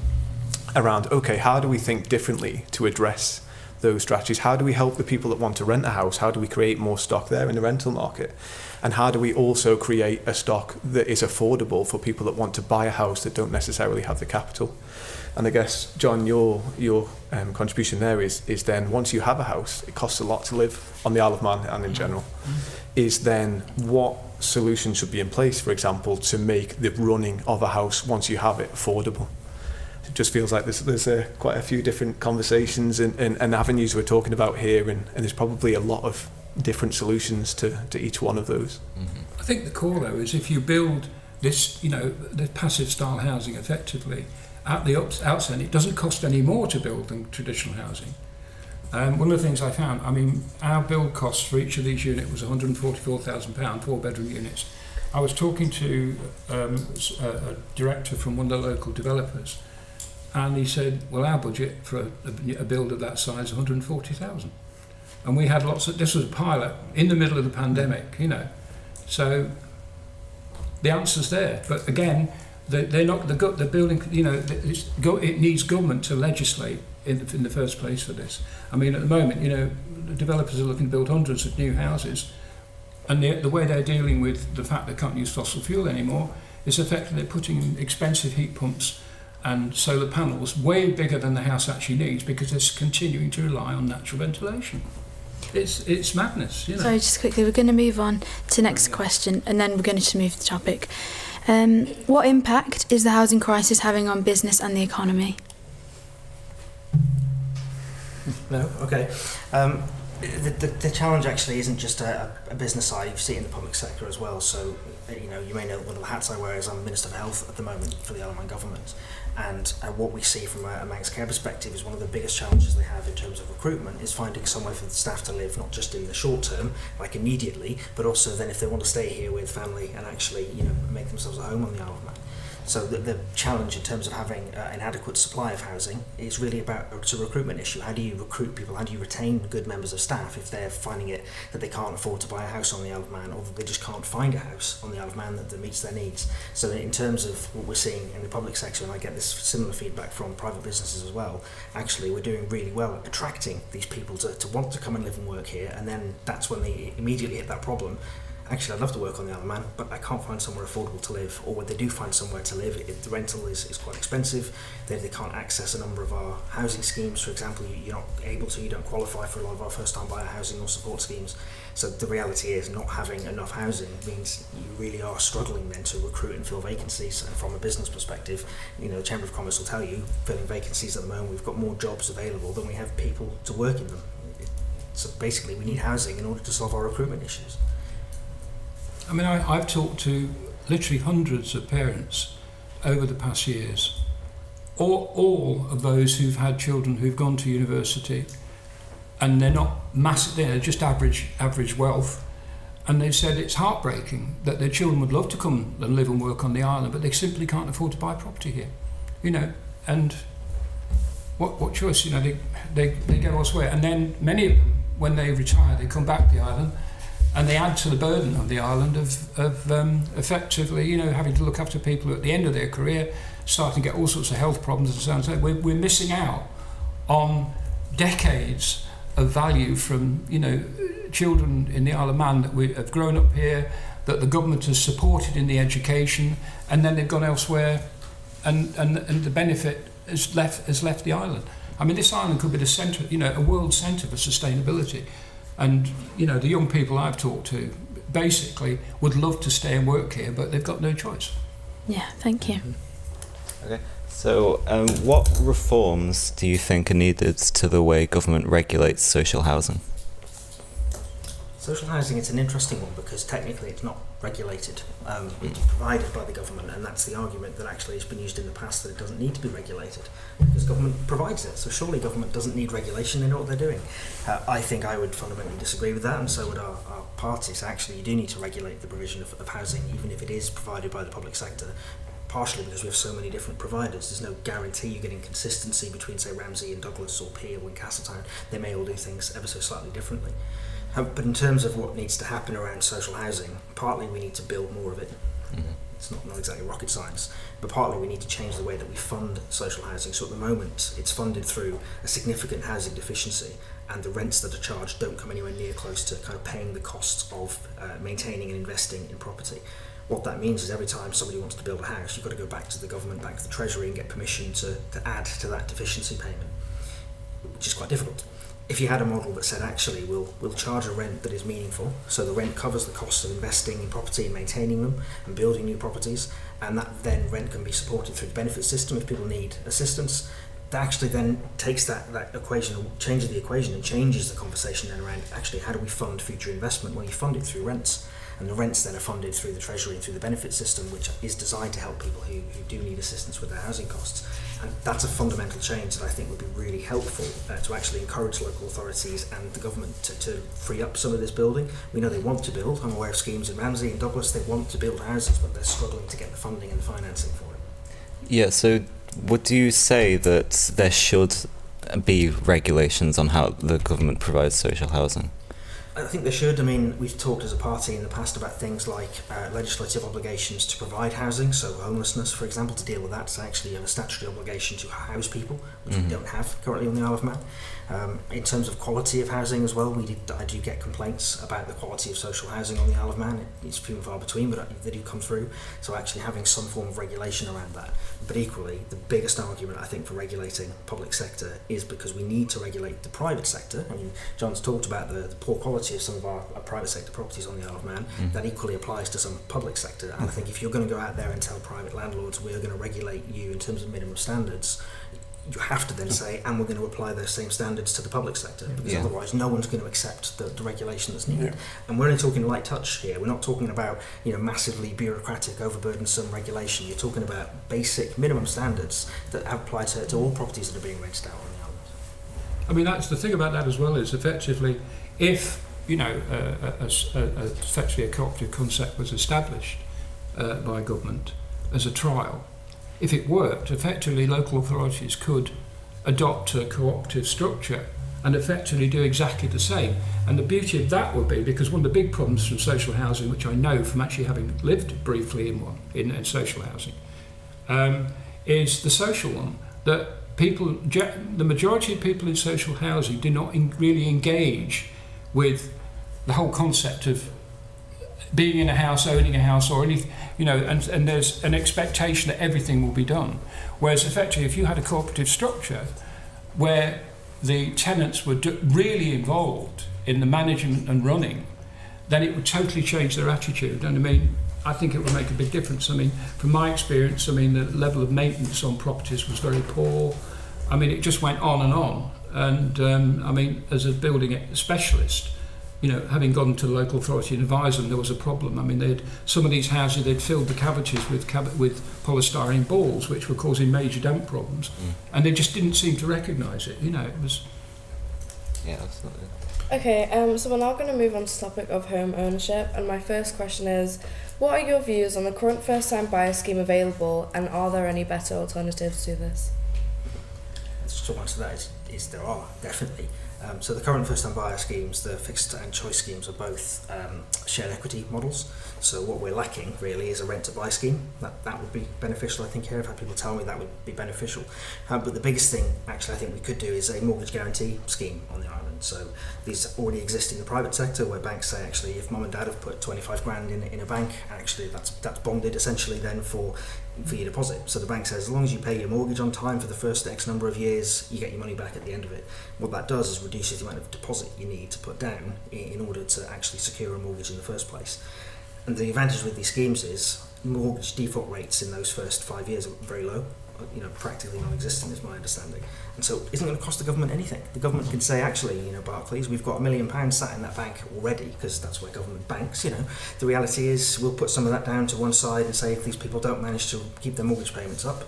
around, okay, how do we think differently to address those strategies? How do we help the people that want to rent a house? How do we create more stock there in the rental market? And how do we also create a stock that is affordable for people that want to buy a house that don't necessarily have the capital? And I guess, John, your contribution there is then once you have a house, it costs a lot to live on the Isle of Man and in general, is then what solutions should be in place, for example, to make the running of a house once you have it affordable? It just feels like there's quite a few different conversations and avenues we're talking about here, and there's probably a lot of different solutions to each one of those. I think the core though is if you build this, you know, the passive style housing effectively at the outset, it doesn't cost any more to build than traditional housing. One of the things I found, I mean, our build cost for each of these units was £144,000, 4-bedroom units. I was talking to a director from one of the local developers, and he said, well, our budget for a build of that size is 140,000. And we had this was a pilot in the middle of the pandemic, you know. So the answer's there. But again, they're building, you know, it needs government to legislate in the first place for this. I mean, at the moment, you know, the developers are looking to build hundreds of new houses, and the way they're dealing with the fact they can't use fossil fuel anymore is effectively putting in expensive heat pumps and solar panels way bigger than the house actually needs because they're continuing to rely on natural ventilation. It's madness, you know. Sorry, just quickly, we're going to move on to the next question and then we're going to move the topic. What impact is the housing crisis having on business and the economy? No? Okay. The challenge actually isn't just a business side, you see it in the public sector as well. So, you know, you may know one of the hats I wear is I'm Minister for Health at the moment for the Isle of Man government. And what we see from a managed care perspective is one of the biggest challenges they have in terms of recruitment is finding somewhere for the staff to live, not just in the short term, like immediately, but also then if they want to stay here with family and actually, you know, make themselves at home on the Isle of Man. So the challenge in terms of having an adequate supply of housing is really it's a recruitment issue. How do you recruit people? How do you retain good members of staff if they're finding it that they can't afford to buy a house on the Isle of Man, or that they just can't find a house on the Isle of Man that meets their needs? So in terms of what we're seeing in the public sector, and I get this similar feedback from private businesses as well, actually we're doing really well at attracting these people to want to come and live and work here, and then that's when they immediately hit that problem. actually I'd love to work on the Isle of Man, but I can't find somewhere affordable to live, or when they do find somewhere to live, the rental is quite expensive. They can't access a number of our housing schemes, for example. You're not able to, you don't qualify for a lot of our first time buyer housing or support schemes. So the reality is not having enough housing means you really are struggling then to recruit and fill vacancies. And from a business perspective, the Chamber of Commerce will tell you, filling vacancies at the moment, we've got more jobs available than we have people to work in them. So basically we need housing in order to solve our recruitment issues. I mean, I've talked to literally hundreds of parents over the past years, all of those who've had children who've gone to university, and they're not massive, they're just average wealth, and they've said it's heartbreaking that their children would love to come and live and work on the island, but they simply can't afford to buy property here, and what choice, they go elsewhere, and then many of them, when they retire, they come back to the island, and they add to the burden of the island of effectively, having to look after people at the end of their career, starting to get all sorts of health problems and so on. So we're missing out on decades of value from, children in the Isle of Man that have grown up here, that the government has supported in the education, and then they've gone elsewhere, and the benefit has left the island. I mean, this island could be the centre, a world centre for sustainability. And, the young people I've talked to basically would love to stay and work here, but they've got no choice. Yeah, thank you. Okay. So, what reforms do you think are needed to the way government regulates social housing? Social housing, it's an interesting one because technically it's not regulated. It's provided by the government, and that's the argument that actually has been used in the past, that it doesn't need to be regulated because government provides it. So surely government doesn't need regulation, they know what they're doing. I think I would fundamentally disagree with that, and so would our parties. Actually, you do need to regulate the provision of housing, even if it is provided by the public sector, partially because we have so many different providers. There's no guarantee you're getting consistency between, say, Ramsey and Douglas or Peel and Castletown. They may all do things ever so slightly differently. But in terms of what needs to happen around social housing, partly we need to build more of it. Mm-hmm. It's not exactly rocket science, but partly we need to change the way that we fund social housing. So at the moment, it's funded through a significant housing deficiency, and the rents that are charged don't come anywhere near close to kind of paying the costs of maintaining and investing in property. What that means is every time somebody wants to build a house, you've got to go back to the government, back to the Treasury, and get permission to add to that deficiency payment, which is quite difficult. If you had a model that said, actually, we'll charge a rent that is meaningful, so the rent covers the cost of investing in property and maintaining them and building new properties, and that then rent can be supported through the benefit system if people need assistance, that actually then takes that equation, changes the equation and changes the conversation then around, actually, how do we fund future investment? Well, you fund it through rents. And the rents then are funded through the Treasury and through the benefit system, which is designed to help people who do need assistance with their housing costs. And that's a fundamental change that I think would be really helpful to actually encourage local authorities and the government to free up some of this building. We know they want to build. I'm aware of schemes in Ramsey and Douglas. They want to build houses, but they're struggling to get the funding and the financing for it. Yeah, so would you say that there should be regulations on how the government provides social housing? I think they should. I mean, we've talked as a party in the past about things like legislative obligations to provide housing, so homelessness, for example, to deal with that. So actually you have a statutory obligation to house people, which we don't have currently on the Isle of Man. In terms of quality of housing as well, I do get complaints about the quality of social housing on the Isle of Man. It's few and far between, but they do come through. So actually having some form of regulation around that. But equally, the biggest argument I think for regulating public sector is because we need to regulate the private sector. I mean, John's talked about the poor quality of some of our private sector properties on the Isle of Man. That equally applies to some public sector. And I think if you're going to go out there and tell private landlords we're going to regulate you in terms of minimum standards, you have to then say, and we're going to apply those same standards to the public sector, because otherwise no one's going to accept the regulation that's needed. And we're only talking light touch here. We're not talking about massively bureaucratic, overburdensome regulation. You're talking about basic minimum standards that apply to all properties that are being rented out on the island. I mean, that's the thing about that as well, is effectively if effectively a cooperative concept was established by government as a trial, if it worked, effectively local authorities could adopt a cooperative structure and effectively do exactly the same. And the beauty of that would be, because one of the big problems from social housing, which I know from actually having lived briefly in one, in social housing, is the social one, that people, the majority of people in social housing do not really engage with the whole concept of being in a house, owning a house, or anything, you know, and there's an expectation that everything will be done. Whereas effectively, if you had a cooperative structure where the tenants were really involved in the management and running, then it would totally change their attitude. And I mean, I think it would make a big difference. I mean, from my experience, I mean, the level of maintenance on properties was very poor. I mean, it just went on and on. And I mean, as a building specialist, you know, having gone to the local authority and advised them, there was a problem. I mean, some of these houses, they'd filled the cavities with polystyrene balls, which were causing major damp problems. And they just didn't seem to recognise it. You know, it was... Yeah, absolutely. Okay, so we're now going to move on to the topic of home ownership, and my first question is, what are your views on the current first-time buyer scheme available, and are there any better alternatives to this? The short answer to that is there are, definitely. So the current first-time buyer schemes, the fixed and choice schemes, are both shared equity models. So what we're lacking really is a rent-to-buy scheme. That would be beneficial, I think. Here, I've had people tell me that would be beneficial. But the biggest thing, actually, I think we could do is a mortgage guarantee scheme on the island. So these already exist in the private sector, where banks say, actually, if mum and dad have put 25 grand in a bank, actually that's bonded essentially then for your deposit. So the bank says, as long as you pay your mortgage on time for the first X number of years, you get your money back at the end of it. What that does is reduces the amount of deposit you need to put down in order to actually secure a mortgage in the first place. And the advantage with these schemes is mortgage default rates in those first 5 years are very low, you know, practically non-existent is my understanding. And so it isn't going to cost the government anything. The government can say, actually, you know, Barclays, we've got £1 million sat in that bank already, because that's where government banks, you know. The reality is we'll put some of that down to one side and say if these people don't manage to keep their mortgage payments up,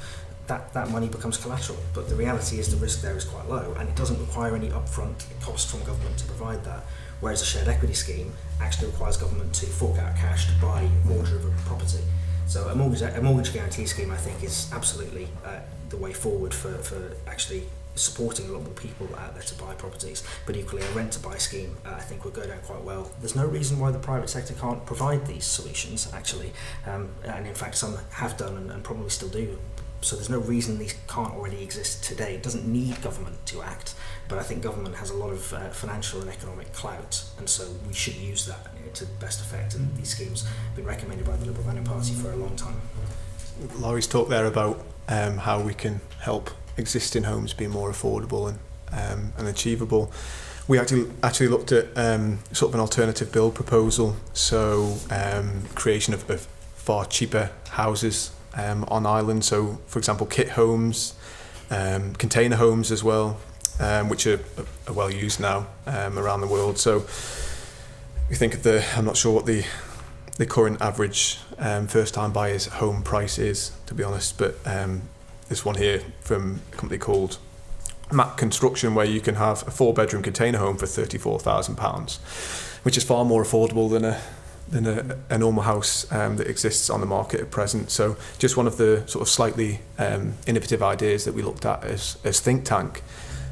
that money becomes collateral. But the reality is the risk there is quite low, and it doesn't require any upfront cost from government to provide that. Whereas a shared equity scheme actually requires government to fork out cash to buy an order of a property. So a mortgage guarantee scheme, I think, is absolutely the way forward for actually supporting a lot more people out there to buy properties. But equally, a rent-to-buy scheme, I think, would go down quite well. There's no reason why the private sector can't provide these solutions, actually. And in fact, some have done and probably still do. So there's no reason these can't already exist today. It doesn't need government to act, but I think government has a lot of financial and economic clout, and so we should use that to best effect. And these schemes have been recommended by the Liberal Democratic Party for a long time. Laurie's talked there about how we can help existing homes be more affordable and achievable. We actually looked at sort of an alternative build proposal, so creation of far cheaper houses on island. So, for example, kit homes, container homes as well, which are well used now around the world. So, you think of I'm not sure what the current average first-time buyer's home price is, to be honest, but this one here from a company called Mac Construction, where you can have a 4-bedroom container home for £34,000, which is far more affordable than a normal house that exists on the market at present. So just one of the sort of slightly innovative ideas that we looked at as think tank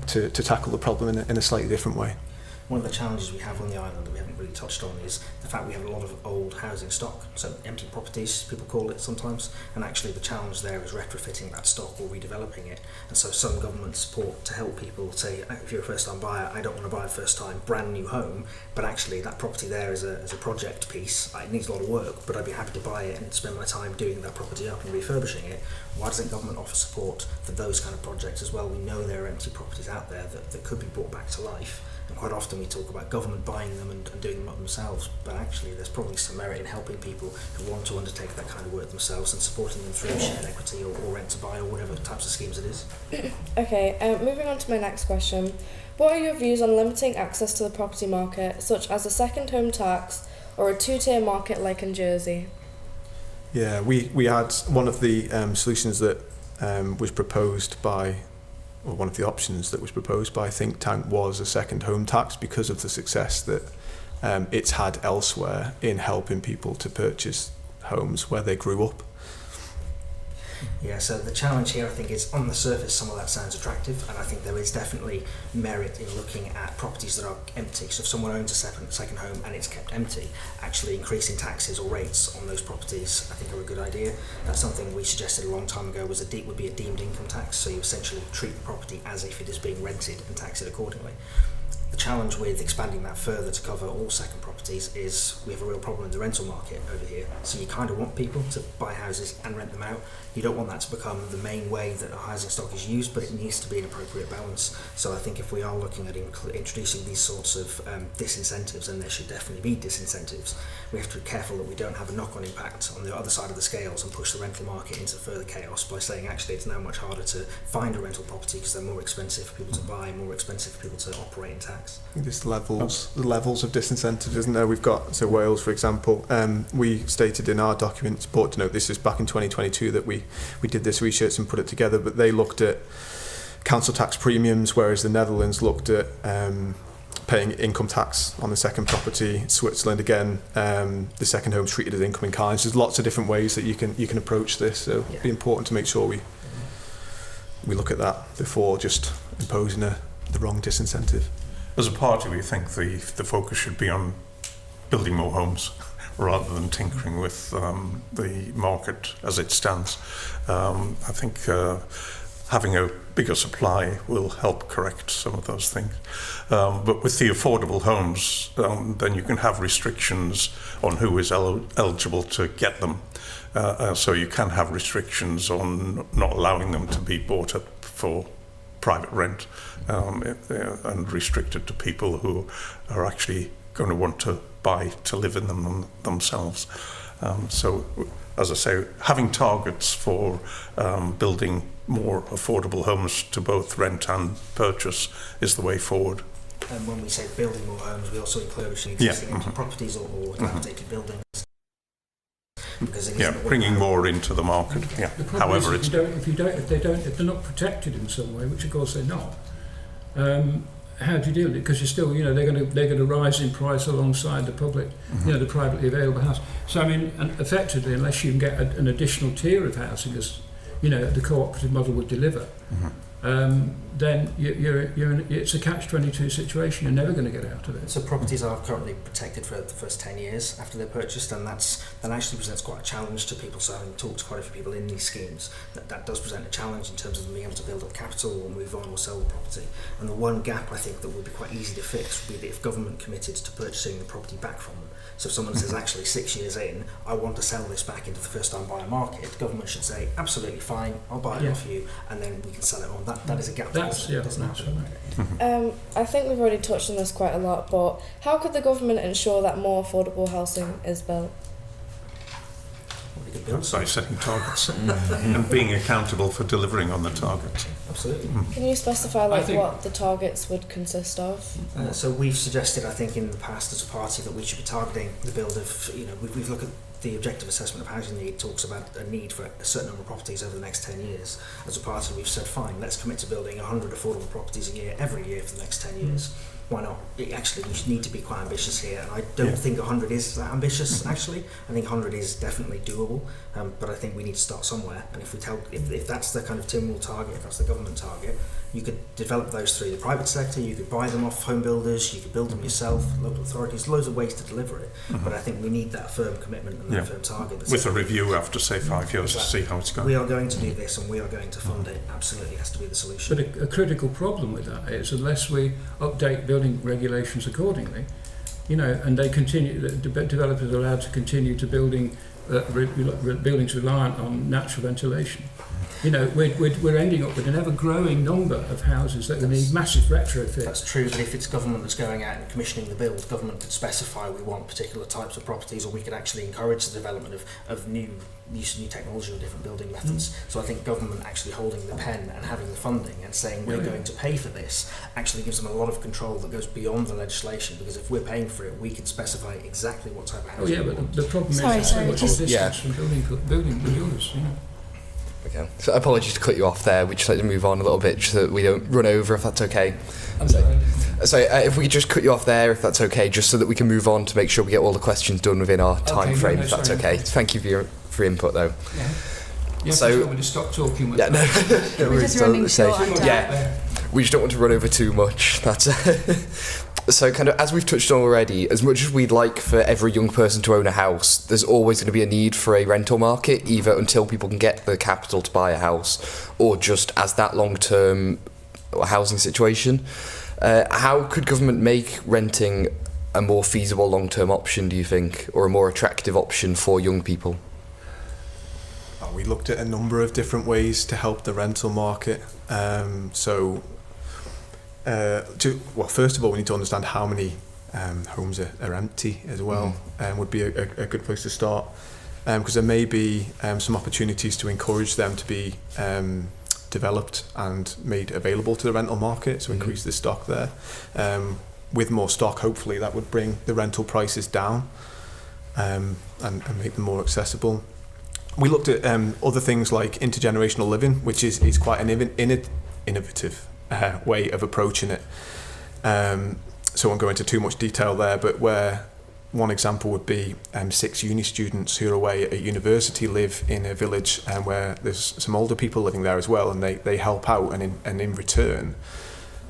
to tackle the problem in a slightly different way. One of the challenges we have on the island that we haven't really touched on is the fact we have a lot of old housing stock, so empty properties, people call it sometimes, and actually the challenge there is retrofitting that stock or redeveloping it. And so some government support to help people say, if you're a first-time buyer, I don't want to buy a first-time brand new home, but actually that property there is a project piece. It needs a lot of work, but I'd be happy to buy it and spend my time doing that property up and refurbishing it. Why doesn't government offer support for those kind of projects as well? We know there are empty properties out there that could be brought back to life. And quite often we talk about government buying them and doing them up themselves, but actually there's probably some merit in helping people who want to undertake that kind of work themselves and supporting them through shared equity or rent to buy or whatever types of schemes it is. Okay, moving on to my next question. What are your views on limiting access to the property market, such as a second home tax or a two-tier market like in Jersey? Yeah, we had one of the solutions that was proposed by, or one of the options that was proposed by a think tank was a second home tax, because of the success that it's had elsewhere in helping people to purchase homes where they grew up. Yeah, so the challenge here, I think, is on the surface some of that sounds attractive, and I think there is definitely merit in looking at properties that are empty. So if someone owns a second home and it's kept empty, actually increasing taxes or rates on those properties I think are a good idea. That's something we suggested a long time ago, would be a deemed income tax, so you essentially treat the property as if it is being rented and tax it accordingly. The challenge with expanding that further to cover all second properties is we have a real problem in the rental market over here. So you kind of want people to buy houses and rent them out. You don't want that to become the main way that our housing stock is used, but it needs to be an appropriate balance. So I think if we are looking at introducing these sorts of disincentives, and there should definitely be disincentives, we have to be careful that we don't have a knock-on impact on the other side of the scales and push the rental market into further chaos by saying actually it's now much harder to find a rental property because they're more expensive for people to buy, more expensive for people to operate and tax. I think there's the levels of disincentive, isn't there? We've got, so Wales, for example, we stated in our document, support to note, this is back in 2022 that we did this research and put it together, but they looked at council tax premiums, whereas the Netherlands looked at paying income tax on the second property. Switzerland, again, the second home's treated as income in kind. So there's lots of different ways that you can approach this, so it'd be important to make sure we look at that before just imposing the wrong disincentive. As a party, we think the focus should be on building more homes rather than tinkering with the market as it stands. I think having a bigger supply will help correct some of those things. But with the affordable homes, then you can have restrictions on who is eligible to get them. So you can have restrictions on not allowing them to be bought up for private rent and restricted to people who are actually going to want to buy to live in them themselves. So, as I say, having targets for building more affordable homes to both rent and purchase is the way forward. And when we say building more homes, we also include existing properties or dilapidated buildings. Because it is bringing more into the market. Yeah, the problem however, is if they're not protected in some way, which of course they're not. How do you deal with it? Because you're still, they're going to rise in price alongside the public, the privately available house. So I mean, and effectively, unless you can get an additional tier of housing, as the cooperative model would deliver, then it's a catch-22 situation. You're never going to get out of it. So properties are currently protected for the first 10 years after they're purchased, and that actually presents quite a challenge to people. So having talked to quite a few people in these schemes, that does present a challenge in terms of them being able to build up capital or move on or sell the property. And the one gap I think that would be quite easy to fix would be that if government committed to purchasing the property back from them. So if someone says, actually 6 years in, I want to sell this back into the first-time buyer market, government should say, absolutely fine, I'll buy it off you, and then we can sell it on. That is a gap. Doesn't happen. I think we've already touched on this quite a lot, but how could the government ensure that more affordable housing is built? By setting targets and being accountable for delivering on the targets. Absolutely. Can you specify what the targets would consist of? So we've suggested, I think, in the past as a party that we should be targeting the build of, we've looked at the objective assessment of housing need talks about a need for a certain number of properties over the next 10 years. As a party, we've said, fine, let's commit to building 100 affordable properties a year, every year for the next 10 years. Why not? We need to be quite ambitious here, and I don't think 100 is that ambitious, actually. I think 100 is definitely doable, but I think we need to start somewhere. And if that's the kind of Tynwald target, if that's the government target, you could develop those through the private sector, you could buy them off home builders, you could build them yourself, local authorities, loads of ways to deliver it. But I think we need that firm commitment and that firm target. With a review after, say, 5 years to see how it's going. We are going to do this and we are going to fund it. Absolutely has to be the solution. But a critical problem with that is unless we update building regulations accordingly, and they continue, the developers are allowed to continue to buildings reliant on natural ventilation. We're ending up with an ever-growing number of houses that need massive retrofit. That's true, but if it's government that's going out and commissioning the build, government could specify we want particular types of properties, or we could actually encourage the development of new technology or different building methods. So I think government actually holding the pen and having the funding and saying we're going to pay for this actually gives them a lot of control that goes beyond the legislation, because if we're paying for it, we can specify exactly what type of house we want. But the problem is so much distance from building builders. Okay. So apologies to cut you off there. We'd just like to move on a little bit just so that we don't run over, if that's okay. So if we could just cut you off there, if that's okay, just so that we can move on to make sure we get all the questions done within our time frame, if that's okay. Thank you for your input, though. Yeah. So you want me to stop talking. Yeah, no. We're just running short on time. We just don't want to run over too much. That's so kind of, as we've touched on already, as much as we'd like for every young person to own a house, there's always going to be a need for a rental market, either until people can get the capital to buy a house, or just as that long-term housing situation. How could government make renting a more feasible long-term option, do you think, or a more attractive option for young people? We looked at a number of different ways to help the rental market. First of all, we need to understand how many homes are empty as well, would be a good place to start. Because there may be some opportunities to encourage them to be developed and made available to the rental market, so increase the stock there. With more stock, hopefully that would bring the rental prices down and make them more accessible. We looked at other things like intergenerational living, which is quite an innovative way of approaching it. So I won't go into too much detail there, but where one example would be 6 uni students who are away at university live in a village where there's some older people living there as well, and they help out, and in return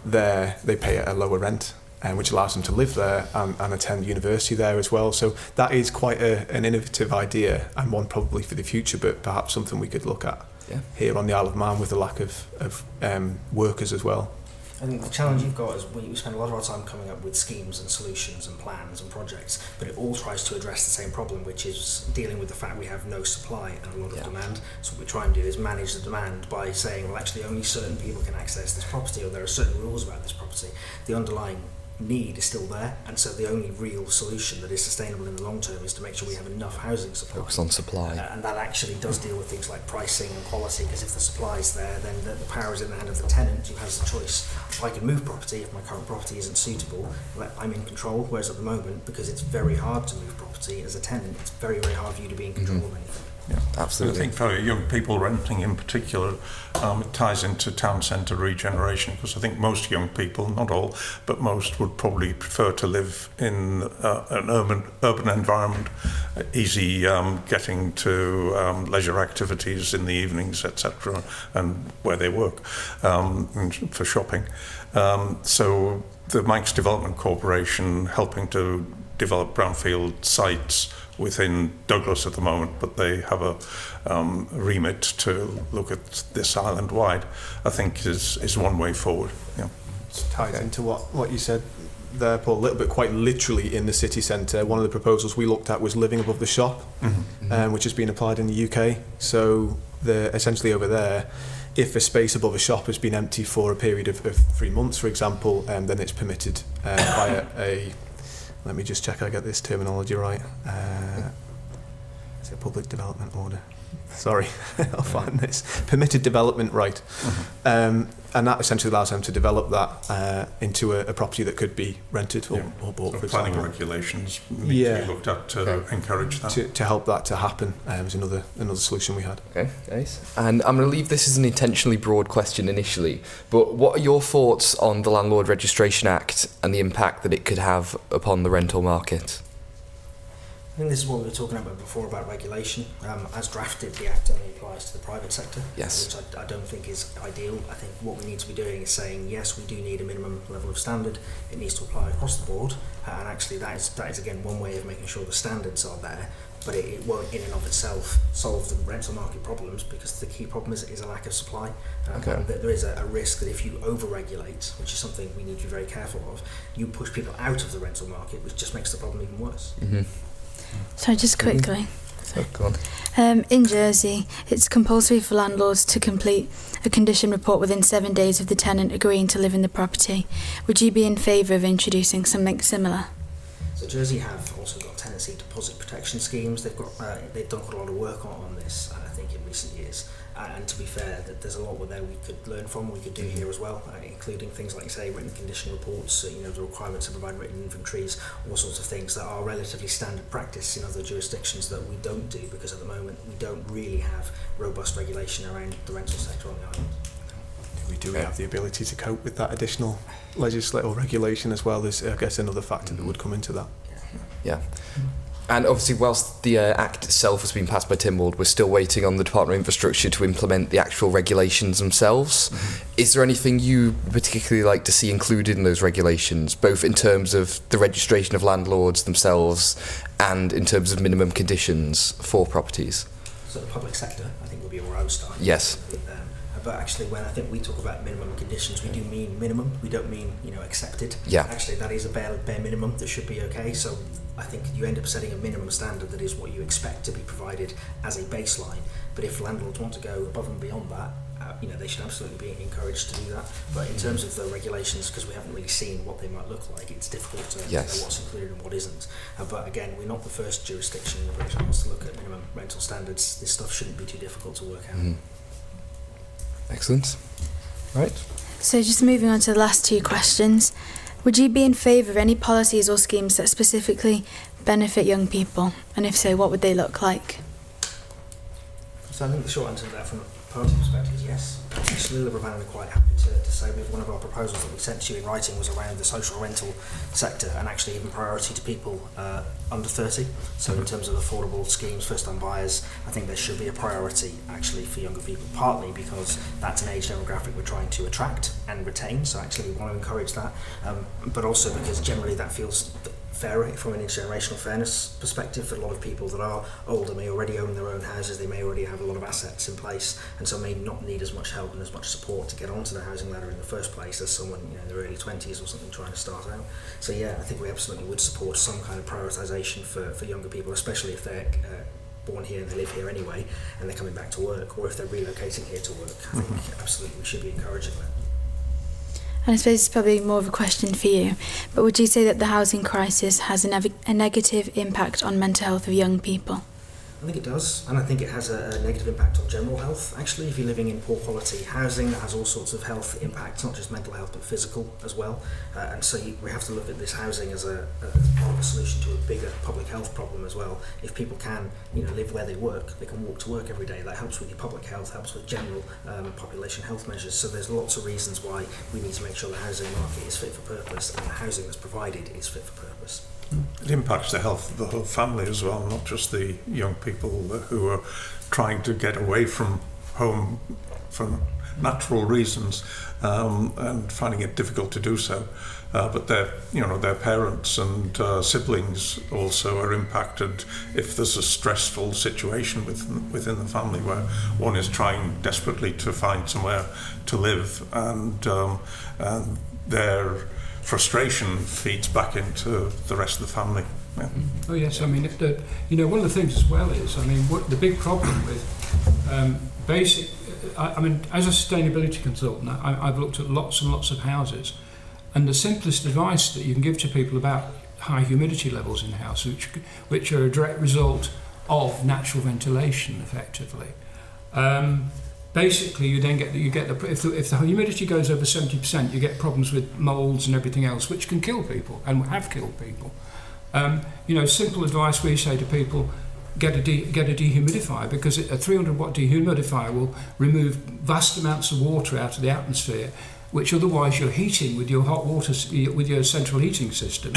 they pay a lower rent, which allows them to live there and attend university there as well. So that is quite an innovative idea, and one probably for the future, but perhaps something we could look at here on the Isle of Man with the lack of workers as well. I think the challenge you've got is we spend a lot of our time coming up with schemes and solutions and plans and projects, but it all tries to address the same problem, which is dealing with the fact we have no supply and a lot of demand. So what we try and do is manage the demand by saying, well, actually only certain people can access this property, or there are certain rules about this property. The underlying need is still there, and so the only real solution that is sustainable in the long term is to make sure we have enough housing supply. Focus on supply. And that actually does deal with things like pricing and quality, because if the supply is there, then the power is in the hand of the tenant who has the choice. If I can move property, if my current property isn't suitable, I'm in control, whereas at the moment, because it's very hard to move property as a tenant, it's very, very hard for you to be in control of anything. Yeah, absolutely. I think for young people renting in particular, it ties into town centre regeneration, because I think most young people, not all, but most would probably prefer to live in an urban environment, easy getting to leisure activities in the evenings, etc., and where they work, and for shopping. So the Manx Development Corporation helping to develop brownfield sites within Douglas at the moment, but they have a remit to look at this island wide, I think is one way forward. Yeah. It ties into what you said there, Paul, a little bit quite literally in the city centre. One of the proposals we looked at was living above the shop, which has been applied in the UK. So essentially over there, if a space above a shop has been empty for a period of 3 months, for example, then it's permitted by a let me just check I get this terminology right. Is it a public development order? Sorry, I'll find this. Permitted development right. And that essentially allows them to develop that into a property that could be rented or bought, so for planning example. regulations need to be looked at to encourage that. To help that to happen was another solution we had. Okay, guys. And I'm going to leave this as an intentionally broad question initially, but what are your thoughts on the Landlord Registration Act and the impact that it could have upon the rental market? I think this is what we were talking about before about regulation. As drafted, the Act only applies to the private sector, yes. which I don't think is ideal. I think what we need to be doing is saying, yes, we do need a minimum level of standard. It needs to apply across the board, and actually that is again one way of making sure the standards are there, but it won't in and of itself solve the rental market problems, because the key problem is a lack of supply. And there is a risk that if you over-regulate, which is something we need to be very careful of, you push people out of the rental market, which just makes the problem even worse. So just quickly, go on. in Jersey, it's compulsory for landlords to complete a condition report within 7 days of the tenant agreeing to live in the property. Would you be in favour of introducing something similar? So Jersey have also got tenancy deposit protection schemes. They've done quite a lot of work on this, I think, in recent years. And to be fair, there's a lot there we could learn from, we could do here as well, including things like, say, written condition reports, the requirements to provide written inventories, all sorts of things that are relatively standard practice in other jurisdictions that we don't do, because at the moment we don't really have robust regulation around the rental sector on the island. We have the ability to cope with that additional legislative regulation as well. There's, I guess, another factor that would come into that. Yeah. And obviously, whilst the Act itself has been passed by Tynwald, we're still waiting on the Department of Infrastructure to implement the actual regulations themselves. Is there anything you particularly like to see included in those regulations, both in terms of the registration of landlords themselves and in terms of minimum conditions for properties? So the public sector, I think, would be where I would start. Yes. but actually when I think we talk about minimum conditions, we do mean minimum, we don't mean, you know, accepted. Yeah. Actually that is a bare minimum that should be okay, so I think you end up setting a minimum standard that is what you expect to be provided as a baseline, but if landlords want to go above and beyond that, you know, they should absolutely be encouraged to do that. But in terms of the regulations, because we haven't really seen what they might look like, it's difficult to know what's included and what isn't. But again, we're not the first jurisdiction in the British Isles to look at minimum rental standards. This stuff shouldn't be too difficult to work out. Excellent. Right. So just moving on to the last two questions. Would you be in favour of any policies or schemes that specifically benefit young people? And if so, what would they look like? So I think the short answer to that from a party perspective is yes. Actually, Liberal Band are quite happy to say with one of our proposals that we sent to you in writing was around the social rental sector and actually even priority to people under 30. So in terms of affordable schemes, first-time buyers, I think there should be a priority actually for younger people, partly because that's an age demographic we're trying to attract and retain, so actually we want to encourage that, but also because generally that feels fairer from an intergenerational fairness perspective for a lot of people that are older, may already own their own houses, they may already have a lot of assets in place, and so may not need as much help and as much support to get onto the housing ladder in the first place as someone, you know, in their early 20s or something trying to start out. So yeah, I think we absolutely would support some kind of prioritisation for younger people, especially if they're born here and they live here anyway and they're coming back to work, or if they're relocating here to work. I think absolutely we should be encouraging that. And I suppose it's probably more of a question for you, but would you say that the housing crisis has a negative impact on mental health of young people? I think it does, and I think it has a negative impact on general health. Actually, if you're living in poor quality housing, that has all sorts of health impacts, not just mental health but physical as well. And so we have to look at this housing as part of a solution to a bigger public health problem as well. If people can, you know, live where they work, they can walk to work every day. That helps with your public health, helps with general population health measures. So there's lots of reasons why we need to make sure the housing market is fit for purpose and the housing that's provided is fit for purpose. It impacts the health of the whole family as well, not just the young people who are trying to get away from home for natural reasons and finding it difficult to do so. But their parents and siblings also are impacted if there's a stressful situation within the family where one is trying desperately to find somewhere to live, and their frustration feeds back into the rest of the family. Yeah. Oh yes, I mean, one of the things as well is, what the big problem with as a sustainability consultant, I've looked at lots and lots of houses, and the simplest advice that you can give to people about high humidity levels in the house, which are a direct result of natural ventilation, effectively. Basically, you get if the humidity goes over 70%, you get problems with moulds and everything else, which can kill people and have killed people. Simple advice we say to people: get a dehumidifier, because a 300-watt dehumidifier will remove vast amounts of water out of the atmosphere, which otherwise you're heating with your hot water, with your central heating system.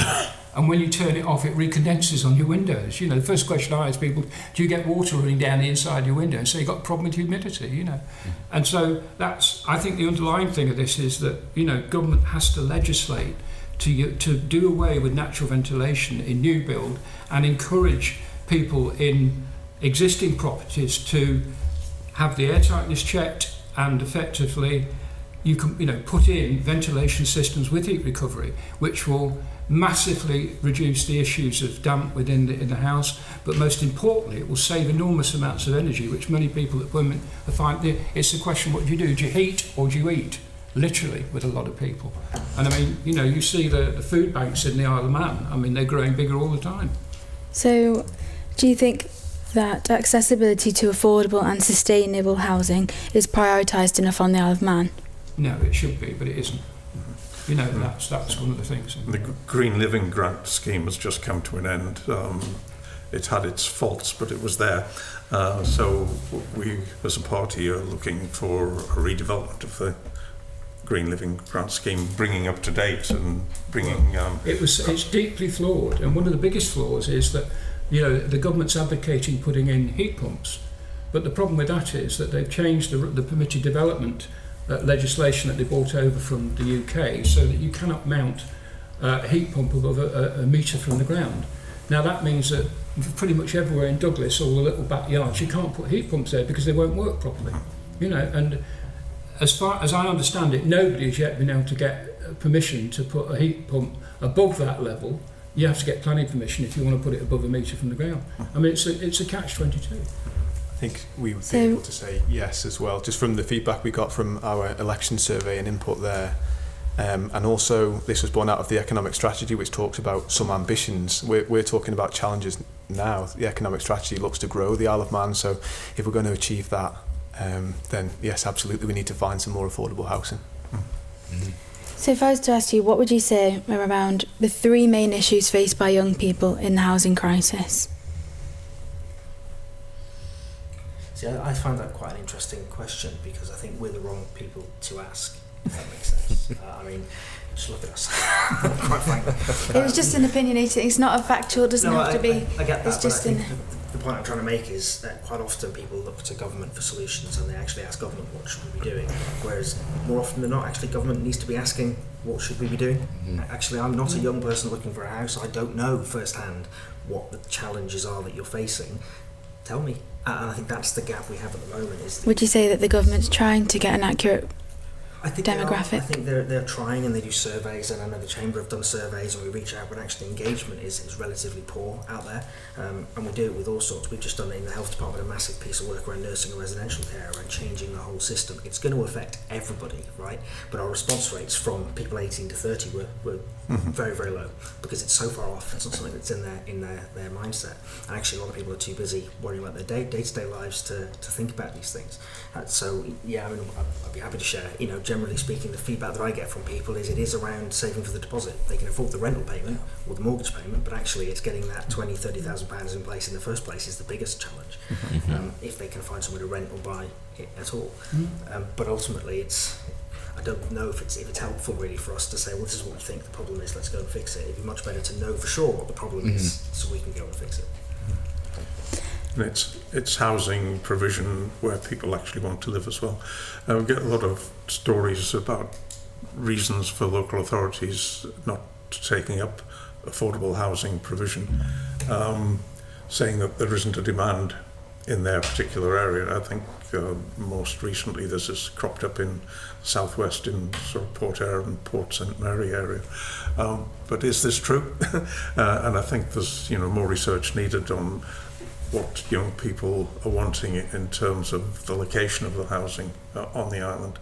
And when you turn it off, it recondenses on your windows. The first question I ask people: do you get water running down the inside of your window? And so you've got a problem with humidity, And so I think the underlying thing of this is that, government has to legislate to do away with natural ventilation in new build and encourage people in existing properties to have the air tightness checked, and effectively you can put in ventilation systems with heat recovery, which will massively reduce the issues of damp within the house, but most importantly it will save enormous amounts of energy, which many people at the moment find it's the question: what do? Do you heat or do you eat? Literally, with a lot of people. And you see the food banks in the Isle of Man, they're growing bigger all the time. So do you think that accessibility to affordable and sustainable housing is prioritised enough on the Isle of Man? No, it should be, but it isn't. That's one of the things. The Green Living Grant scheme has just come to an end. It had its faults, but it was there. So we, as a party, are looking for a redevelopment of the Green Living Grant scheme, bringing up to date and bringing... It's deeply flawed, and one of the biggest flaws is that the government's advocating putting in heat pumps, but the problem with that is that they've changed the permitted development legislation that they brought over from the UK, so that you cannot mount a heat pump above a metre from the ground. Now that means that pretty much everywhere in Douglas, all the little backyards, you can't put heat pumps there because they won't work properly. And as far as I understand it, nobody has yet been able to get permission to put a heat pump above that level. You have to get planning permission if you want to put it above a metre from the ground. I mean, it's a catch-22. I think we would be able to say yes as well, just from the feedback we got from our election survey and input there. And also, this was born out of the economic strategy, which talks about some ambitions. We're talking about challenges now. The economic strategy looks to grow the Isle of Man, so if we're going to achieve that, then yes, absolutely, we need to find some more affordable housing. Mm-hmm. So if I was to ask you, what would you say are around the 3 main issues faced by young people in the housing crisis? See, I find that quite an interesting question, because I think we're the wrong people to ask, if that makes sense. I mean, just look at us, quite frankly. It was just an opinionated thing. It's not a factual, doesn't have to be. I get that, it's just but I think the point I'm trying to make is that quite often people look to government for solutions, and they actually ask government, what should we be doing? Whereas more often than not, actually government needs to be asking, what should we be doing? Mm-hmm. Actually, I'm not a young person looking for a house. I don't know firsthand what the challenges are that you're facing. Tell me. And I think that's the gap we have at the moment. Would you say that the government's trying to get an accurate demographic? I think they're trying, and they do surveys, and I know the Chamber have done surveys, and we reach out, but actually engagement is relatively poor out there, and we do it with all sorts. We've just done in the health department a massive piece of work around nursing and residential care, around changing the whole system. It's going to affect everybody, right? But our response rates from people 18 to 30 were very, very low, because it's so far off. It's not something that's in their mindset, and actually a lot of people are too busy worrying about their day-to-day lives to think about these things. So yeah, I mean, I'd be happy to share. You know, generally speaking, the feedback that I get from people is it is around saving for the deposit. They can afford the rental payment or the mortgage payment, but actually it's getting that £20,000-30,000 in place in the first place is the biggest challenge. If they can find somewhere to rent or buy it at all. But ultimately, I don't know if it's helpful really for us to say, well, this is what we think the problem is, let's go and fix it. It'd be much better to know for sure what the problem is, so we can go and fix it. And it's housing provision where people actually want to live as well. We get a lot of stories about reasons for local authorities not taking up affordable housing provision, saying that there isn't a demand in their particular area. I think most recently this has cropped up in southwest in sort of Port Eyre and Port St Mary area. But is this true? And I think there's more research needed on what young people are wanting in terms of the location of the housing on the island.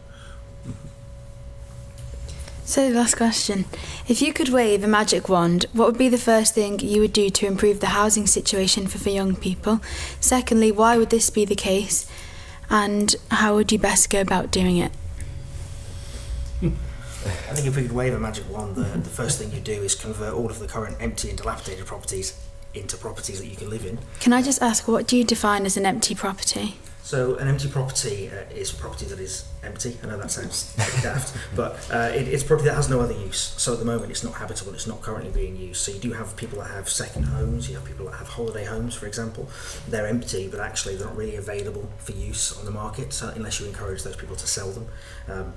So, last question. If you could wave a magic wand, what would be the first thing you would do to improve the housing situation for young people? Secondly, why would this be the case? And how would you best go about doing it? I think if we could wave a magic wand, the first thing you do is convert all of the current empty and dilapidated properties into properties that you can live in. Can I just ask, what do you define as an empty property? So an empty property is a property that is empty. I know that sounds daft, but it's property that has no other use. So at the moment it's not habitable, it's not currently being used. So you do have people that have second homes, you have people that have holiday homes, for example. They're empty, but actually they're not really available for use on the market, so unless you encourage those people to sell them.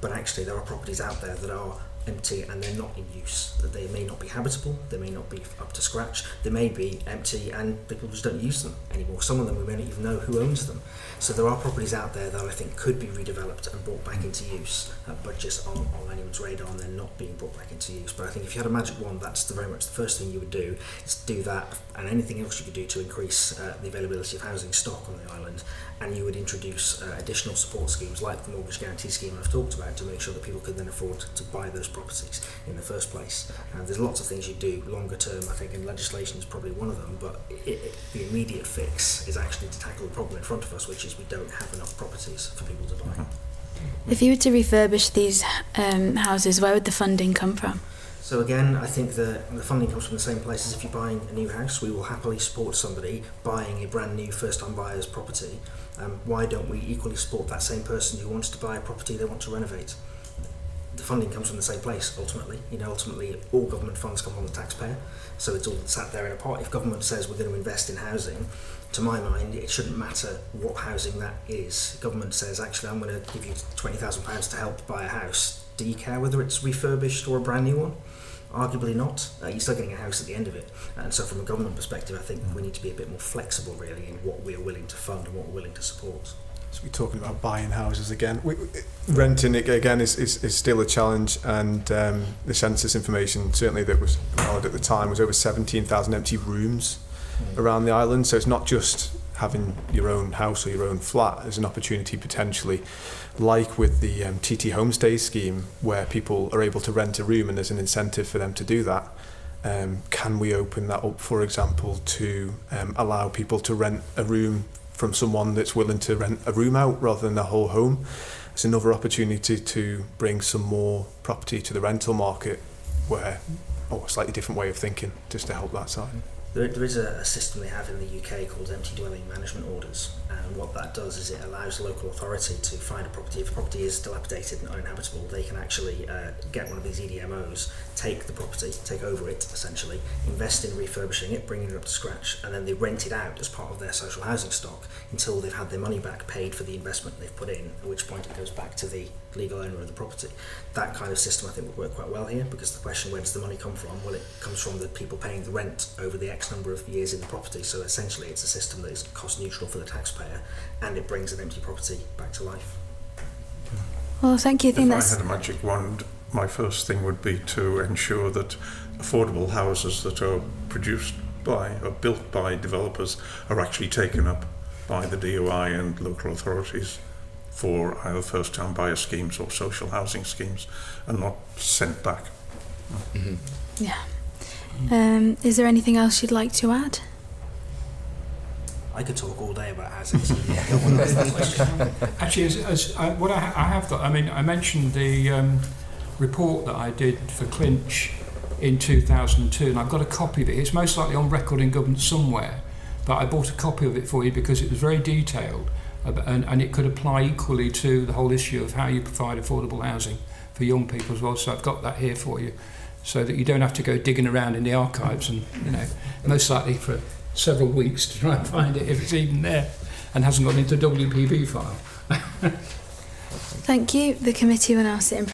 But actually there are properties out there that are empty and they're not in use, that they may not be habitable, they may not be up to scratch, they may be empty and people just don't use them anymore. Some of them we may not even know who owns them. So there are properties out there that I think could be redeveloped and brought back into use, but just on anyone's radar and they're not being brought back into use. But I think if you had a magic wand, that's very much the first thing you would do, is do that, and anything else you could do to increase the availability of housing stock on the island. And you would introduce additional support schemes like the mortgage guarantee scheme I've talked about to make sure that people could then afford to buy those properties in the first place. There's lots of things you do longer term, I think, and legislation is probably one of them, but the immediate fix is actually to tackle the problem in front of us, which is we don't have enough properties for people to buy. If you were to refurbish these houses, where would the funding come from? So again, I think the funding comes from the same place as if you're buying a new house. We will happily support somebody buying a brand new first-time buyer's property. Why don't we equally support that same person who wants to buy a property they want to renovate? The funding comes from the same place, ultimately. Ultimately, all government funds come from the taxpayer, so it's all sat there in a pot. If government says we're going to invest in housing, to my mind, it shouldn't matter what housing that is. Government says, actually, I'm going to give you £20,000 to help buy a house. Do you care whether it's refurbished or a brand new one? Arguably not. You're still getting a house at the end of it. And so from a government perspective, I think we need to be a bit more flexible, really, in what we're willing to fund and what we're willing to support. So we're talking about buying houses again. Renting it again is still a challenge, and the census information certainly that was valid at the time was over 17,000 empty rooms around the island. So it's not just having your own house or your own flat. There's an opportunity potentially, like with the TT Homestay scheme, where people are able to rent a room and there's an incentive for them to do that. Can we open that up, for example, to allow people to rent a room from someone that's willing to rent a room out rather than a whole home? It's another opportunity to bring some more property to the rental market, where a slightly different way of thinking, just to help that side. There is a system they have in the UK called empty dwelling management orders, and what that does is it allows the local authority to find a property. If a property is dilapidated and uninhabitable, they can actually get one of these EDMOs, take the property, take over it essentially, invest in refurbishing it, bringing it up to scratch, and then they rent it out as part of their social housing stock until they've had their money back, paid for the investment they've put in, at which point it goes back to the legal owner of the property. That kind of system I think would work quite well here, because the question, where does the money come from? Well, it comes from the people paying the rent over the X number of years in the property, so essentially it's a system that is cost neutral for the taxpayer, and it brings an empty property back to life. Well, thank you. If I had a magic wand, my first thing would be to ensure that affordable houses that are produced by or built by developers are actually taken up by the DOI and local authorities for either first-time buyer schemes or social housing schemes, and not sent back. Mm-hmm. Yeah. Is there anything else you'd like to add? I could talk all day about housing. So yeah, go on, ask that question. Actually, what I have got, I mean, I mentioned the report that I did for Clinch in 2002, and I've got a copy of it. It's most likely on record in government somewhere, but I bought a copy of it for you because it was very detailed, and it could apply equally to the whole issue of how you provide affordable housing for young people as well. So I've got that here for you, so that you don't have to go digging around in the archives and, most likely for several weeks to try and find it, if it's even there and hasn't gone into WPB file. Thank you. The committee will now sit in